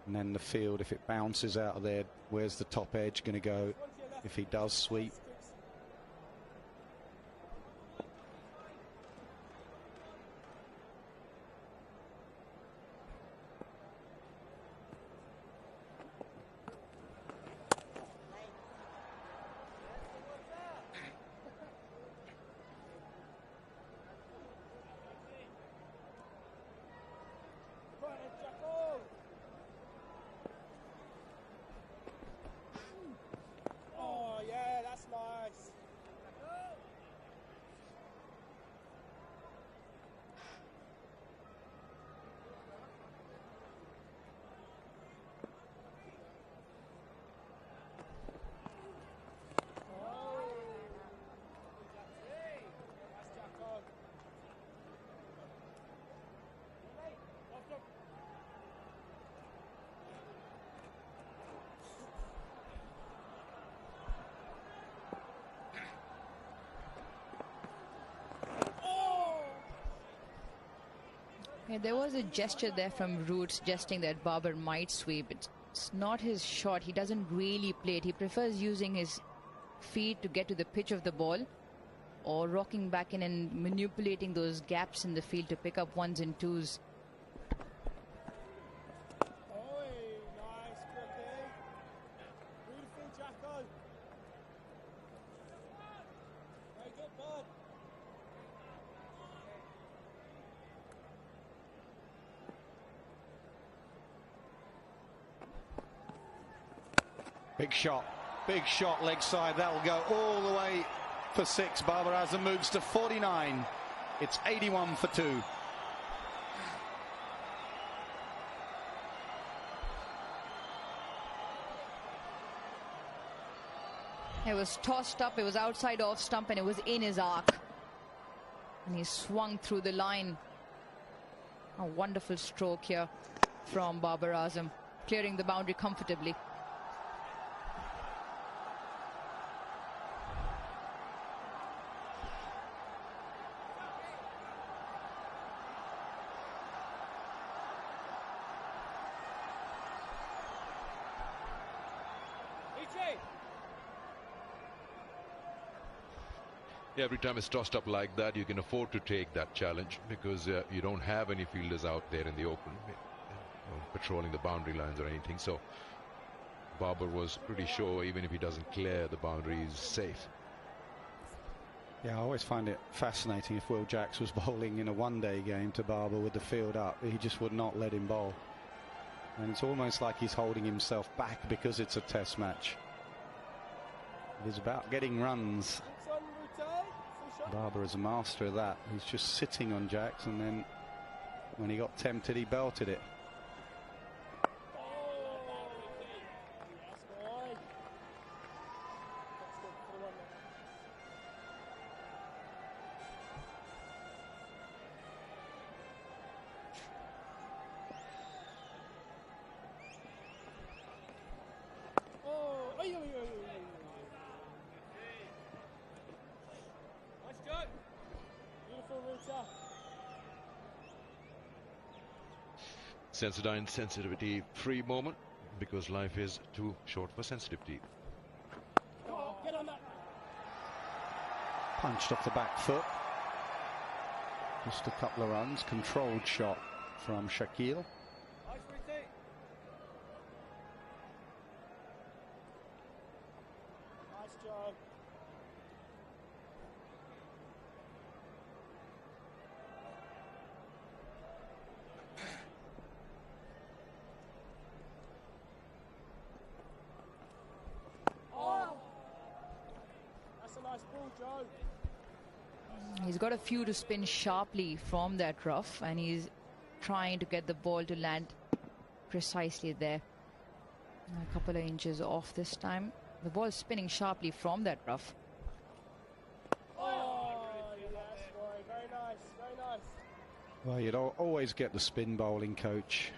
And then the field, if it bounces out of there, where's the top edge going to go if he does sweep? Oh, yeah, that's nice. Yeah, there was a gesture there from Root suggesting that Barber might sweep. It's not his shot. He doesn't really play it. He prefers using his feet to get to the pitch of the ball, or rocking back in and manipulating those gaps in the field to pick up ones and twos. Nice, Crookie. Beautiful, Jacko. Very good, bud. Big shot, leg side. That will go all the way for 6. Babar Azam moves to 49. It's 81 for 2. It was tossed up, it was outside off stump, and it was in his arc. And he swung through the line. A wonderful stroke here from Babar Azam, clearing the boundary comfortably. Yeah, every time it's tossed up like that, you can afford to take that challenge because you don't have any fielders out there in the open patrolling the boundary lines or anything. So Barber was pretty sure even if he doesn't clear the boundary, he's safe. Yeah, I always find it fascinating if Will Jacks was bowling in a one-day game to Barber with the field up. He just would not let him bowl. And it's almost like he's holding himself back because it's a test match. It is about getting runs. Barber is a master of that. He's just sitting on Jacks, and then when he got tempted, he belted it. Sensodyne sensitivity free moment because life is too short for sensitivity. Punched off the back foot. Just a couple of runs. Controlled shot from Shakil. Nice job. nice ball, Joe. He's got a few to spin sharply from that rough, and he's trying to get the ball to land precisely there. A couple of inches off this time. The ball spinning sharply from that rough. Oh, yes, boy. Very nice, very nice. Well, you'd always get the spin bowling coach.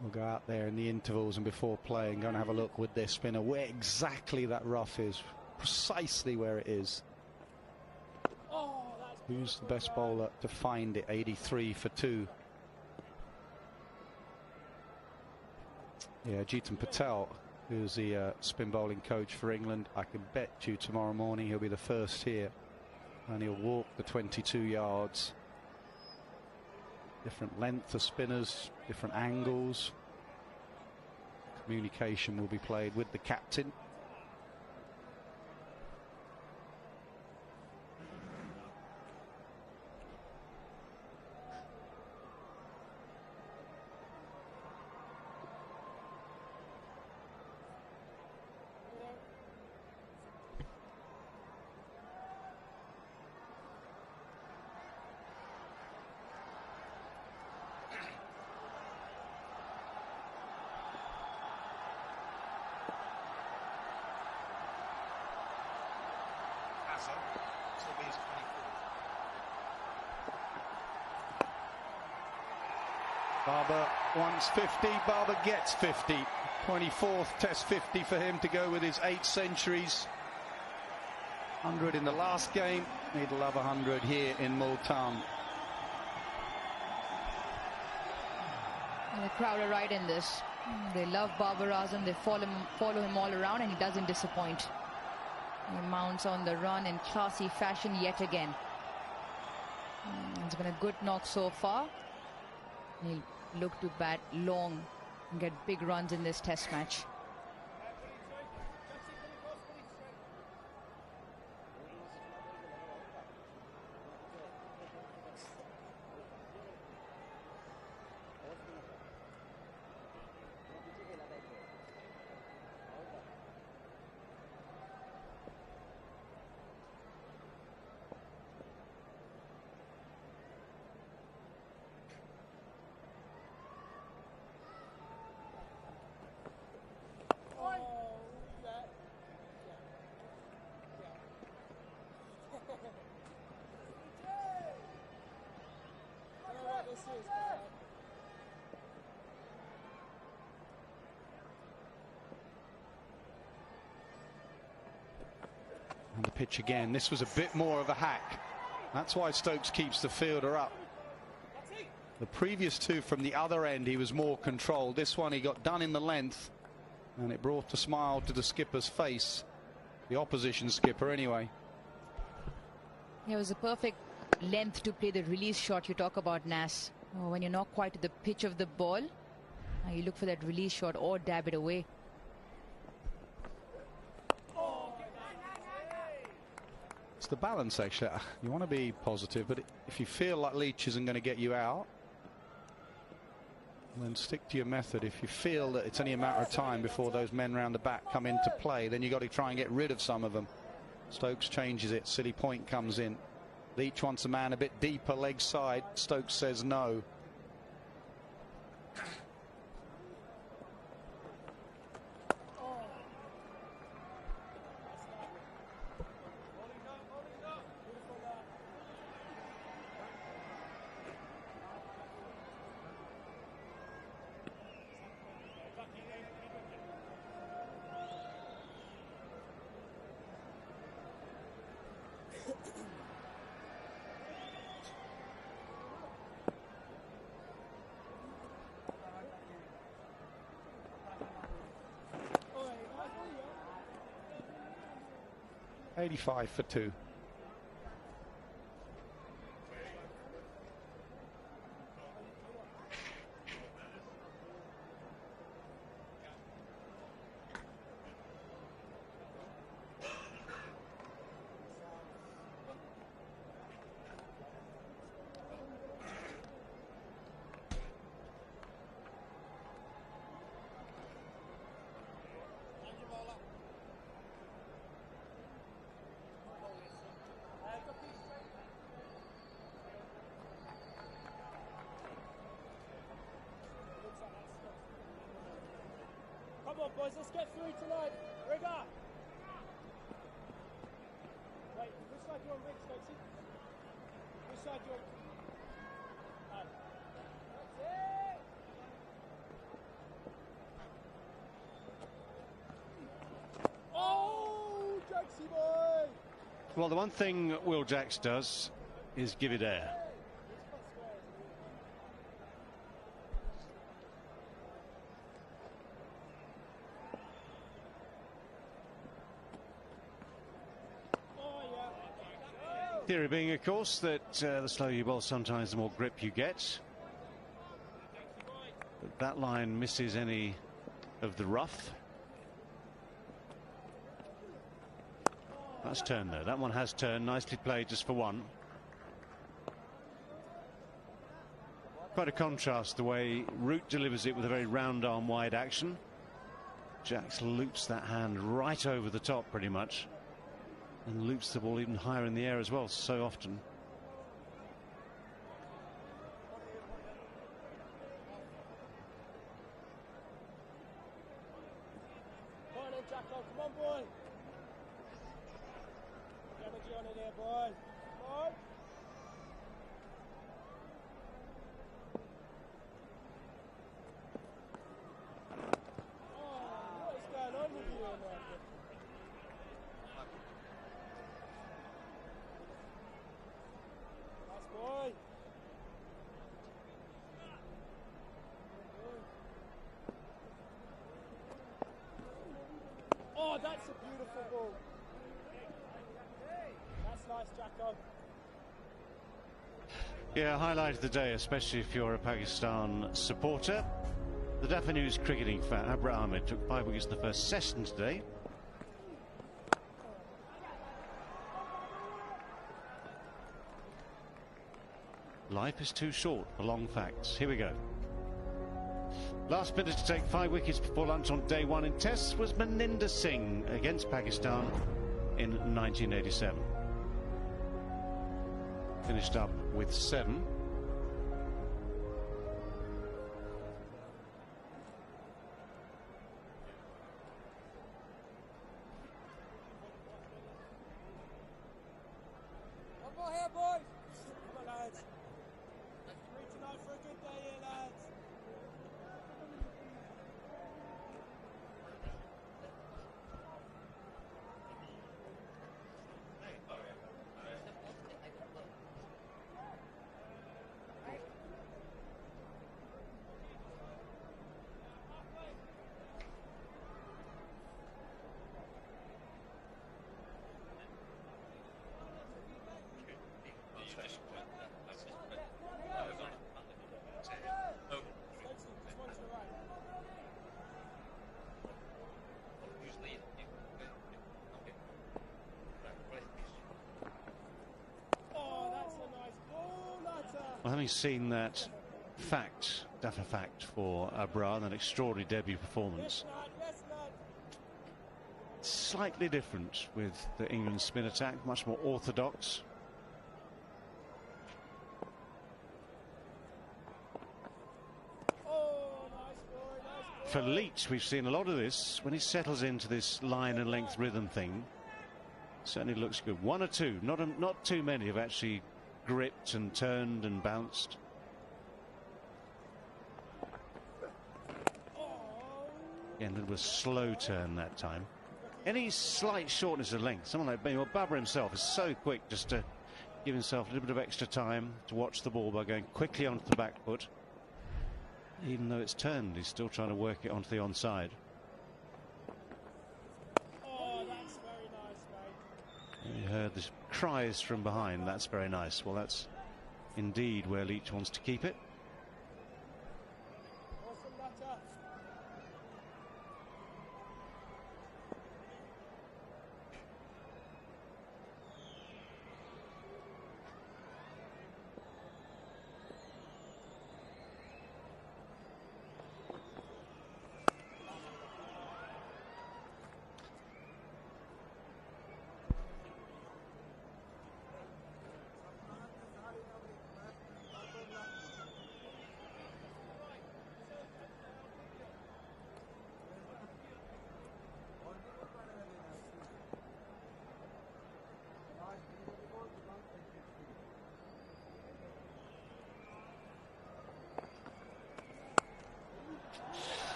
We'll go out there in the intervals and before playing, go and have a look with their spinner where exactly that rough is, precisely where it is. Oh, that's Who's the best bowler to find it? 83 for 2. Yeah, Jeetan Patel, who's the spin bowling coach for England. I can bet you tomorrow morning he'll be the first here, and he'll walk the 22 yards. Different length of spinners, different angles. Communication will be played with the captain. Barber wants 50, Barber gets 50. 24th Test 50 for him to go with his 8 centuries. 100 in the last game, he'd love 100 here in Multan. And the crowd are right in this. They love Babar Azam, they follow him all around, and he doesn't disappoint. He mounts on the run in classy fashion yet again. It's been a good knock so far. He'll look to bat long and get big runs in this test match. And the pitch again. This was a bit more of a hack. That's why Stokes keeps the fielder up. The previous 2 from the other end, he was more controlled. This one, he got done in the length, and it brought a smile to the skipper's face. The opposition skipper, anyway. It was a perfect length to play the release shot you talk about, Nas. When you're not quite at the pitch of the ball, you look for that release shot or dab it away. It's the balance, actually. You want to be positive, but if you feel like Leach isn't going to get you out, then stick to your method. If you feel that it's only a matter of time before those men round the back come into play, then you've got to try and get rid of some of them. Stokes changes it. Silly point comes in. Leach wants a man a bit deeper, leg side. Stokes says no. .85 for 2. boys, let's get through tonight. Rigger! Wait, which side do you want, Rick, Stokesy? Which side do you want? That's it! Oh, Jacksy boy! Well, the one thing Will Jacks does is give it air. Theory being, of course, that the slower you bowl, sometimes the more grip you get. But that line misses any of the rough. That's turned though. That one has turned. Nicely played, just for one. Quite a contrast the way Root delivers it with a very round arm wide action. Jacks loops that hand right over the top pretty much, and loops the ball even higher in the air as well so often. Come on in, Jacko. Come on, boy. Get energy on in here, boy. Come on. Oh, what is going on with you, man? Nice boy. Oh, that's a beautiful ball. That's nice, Jacko. Yeah, highlight of the day, especially if you're a Pakistan supporter. The Dafa News cricketing fan Abra Ahmed took 5 wickets in the first session today. Life is too short for long facts. Here we go. Last spinner to take 5 wickets before lunch on day 1 in tests was Maninder Singh against Pakistan in 1987. Finished up with 7. One more here, boys. Come on, lads. Three tonight for a good day here, lads. Well, having seen that Dafa fact for Abra, an extraordinary debut performance, slightly different with the England spin attack, much more orthodox. For Leach, we've seen a lot of this when he settles into this line and length rhythm thing. Certainly looks good. One or two, not too many, have actually gripped and turned and bounced. Again, a little bit of slow turn that time. Any slight shortness of length, someone like Babra himself is so quick just to give himself a little bit of extra time to watch the ball by going quickly onto the back foot. Even though it's turned, he's still trying to work it onto the onside. Oh, that's very nice, mate. You heard the cries from behind. That's very nice. Well, that's indeed where Leach wants to keep it. Awesome batter.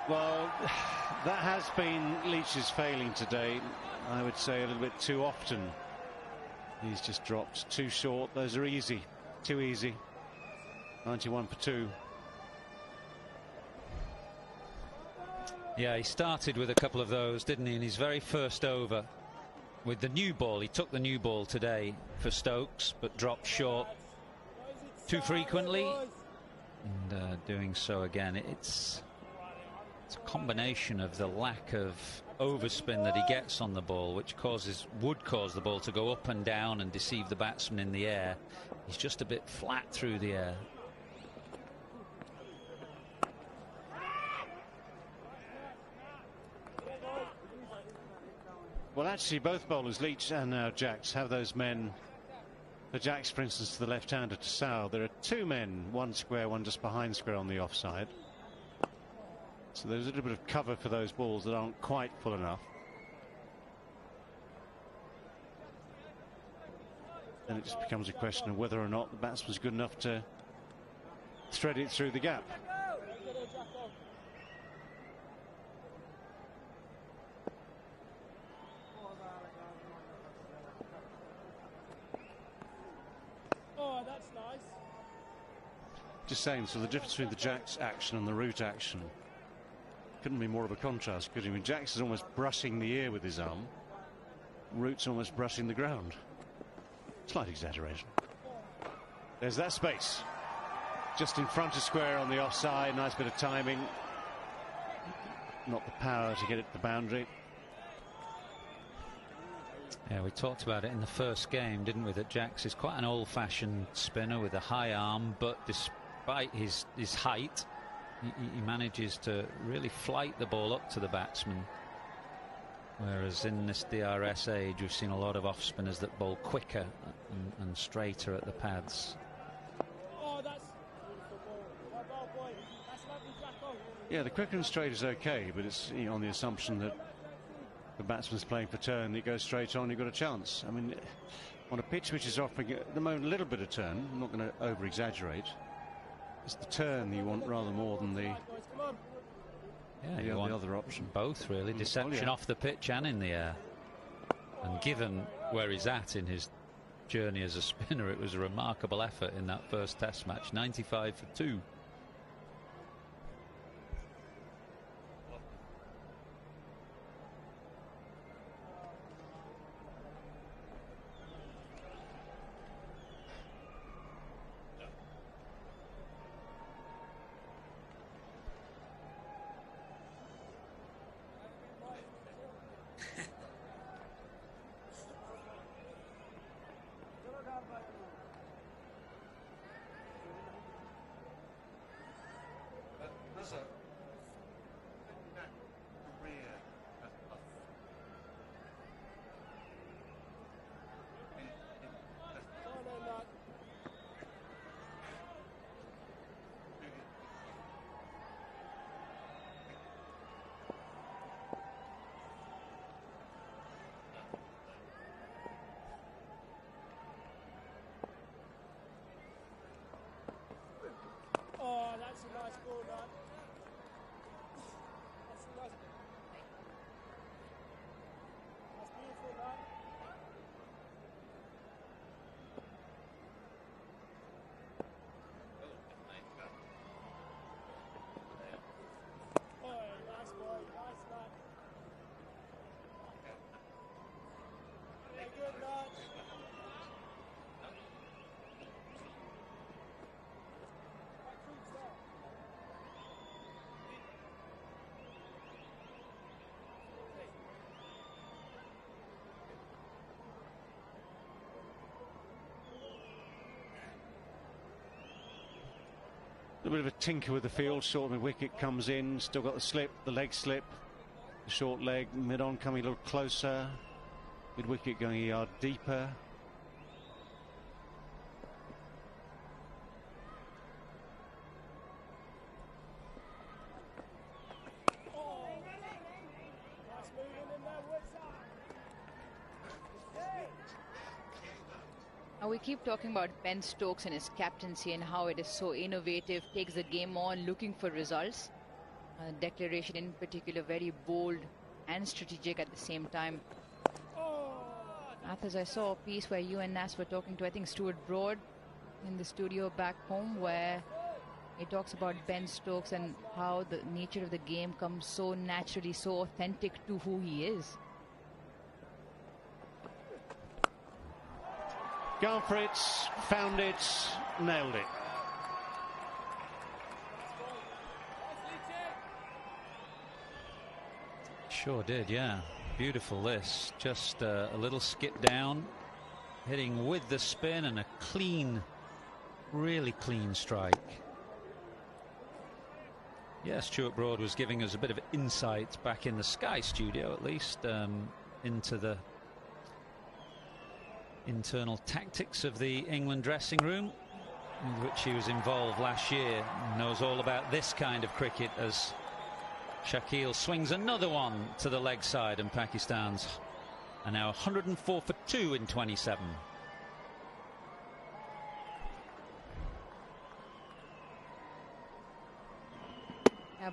Well, that has been Leach's failing today. I would say a little bit too often. He's just dropped too short. Those are easy, too easy. 91 for 2. Yeah, he started with a couple of those, didn't he, in his very first over with the new ball. He took the new ball today for Stokes, but dropped short too frequently, and doing so again. It's a combination of the lack of overspin that he gets on the ball, which would cause the ball to go up and down and deceive the batsman in the air. He's just a bit flat through the air. Well, actually, both bowlers, Leach and now Jacks, have those men. For Jacks, for instance, to the left-hander, to Sal, there are 2 men, one square, one just behind square on the offside. So there's a little bit of cover for those balls that aren't quite full enough. Then it just becomes a question of whether or not the batsman's good enough to thread it through the gap. Just saying, so the difference between the Jacks action and the Root action couldn't be more of a contrast, could it? I mean, Jacks is almost brushing the air with his arm. Root's almost brushing the ground. Slight exaggeration. There's that space. Just in front of square on the offside. Nice bit of timing. Not the power to get it to the boundary. Yeah, we talked about it in the first game, didn't we, that Jacks is quite an old-fashioned spinner with a high arm, but despite his height, he manages to really flight the ball up to the batsman. Whereas in this DRS age, we've seen a lot of off-spinners that bowl quicker and straighter at the pads. Yeah, the quicker and straight is okay, but it's on the assumption that the batsman's playing for turn, it goes straight on, you've got a chance. I mean, on a pitch which is offering at the moment a little bit of turn, I'm not going to over-exaggerate, it's the turn you want rather more than the other option. Both, really. Deception off the pitch and in the air. And given where he's at in his journey as a spinner, it was a remarkable effort in that first Test match. 95 for 2. That's a nice ball, man. That's a nice. That's beautiful, man. Oh, nice boy, nice man. Yeah, good man. A bit of a tinker with the field, short mid wicket comes in, still got the slip, the leg slip, the short leg, mid on coming a little closer, mid wicket going a yard deeper. Now we keep talking about Ben Stokes and his captaincy and how it is so innovative, takes the game on, looking for results. declaration in particular, very bold and strategic at the same time. Athos, I saw a piece where you and Nas were talking to, I think, Stuart Broad in the studio back home, where he talks about Ben Stokes and how the nature of the game comes so naturally, so authentic to who he is. Gone for it, found it, nailed it. Sure did, yeah. Beautiful this. Just a little skip down, hitting with the spin and a clean, really clean strike. Yeah, Stuart Broad was giving us a bit of insight back in the Sky studio, at least, into the internal tactics of the England dressing room, in which he was involved last year. Knows all about this kind of cricket, as Shakil swings another one to the leg side, and Pakistan's are now 104 for 2 in 27.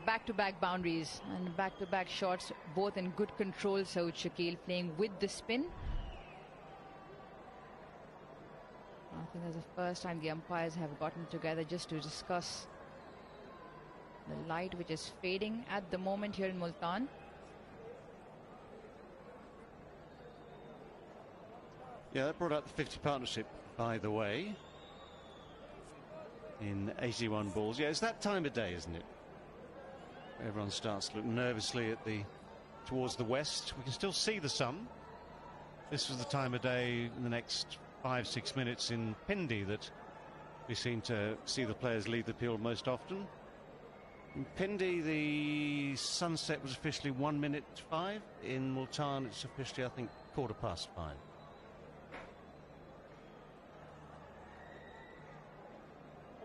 Back-to-back boundaries and back-to-back shots, both in good control. Saud Shakil playing with the spin. I think that's the first time the umpires have gotten together just to discuss the light, which is fading at the moment here in Multan. Yeah, that brought out the 50 partnership, by the way, in 81 balls. Yeah, it's that time of day, isn't it? Everyone starts to look nervously at towards the west. We can still see the sun. This was the time of day in the next 5-6 minutes in Pindi that we seem to see the players leave the field most often. In Pindi, the sunset was officially 1:05. In Multan, it's officially, I think, 5:15.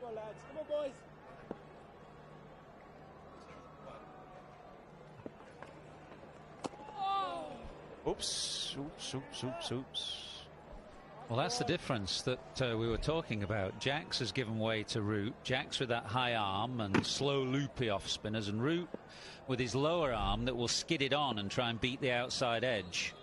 Come on, lads. Come on, boys. Oops, oops, oops, oops, oops. Well, that's the difference that we were talking about. Jax has given way to Root. Jax with that high arm and slow loopy off spinners, and Root with his lower arm that will skid it on and try and beat the outside edge.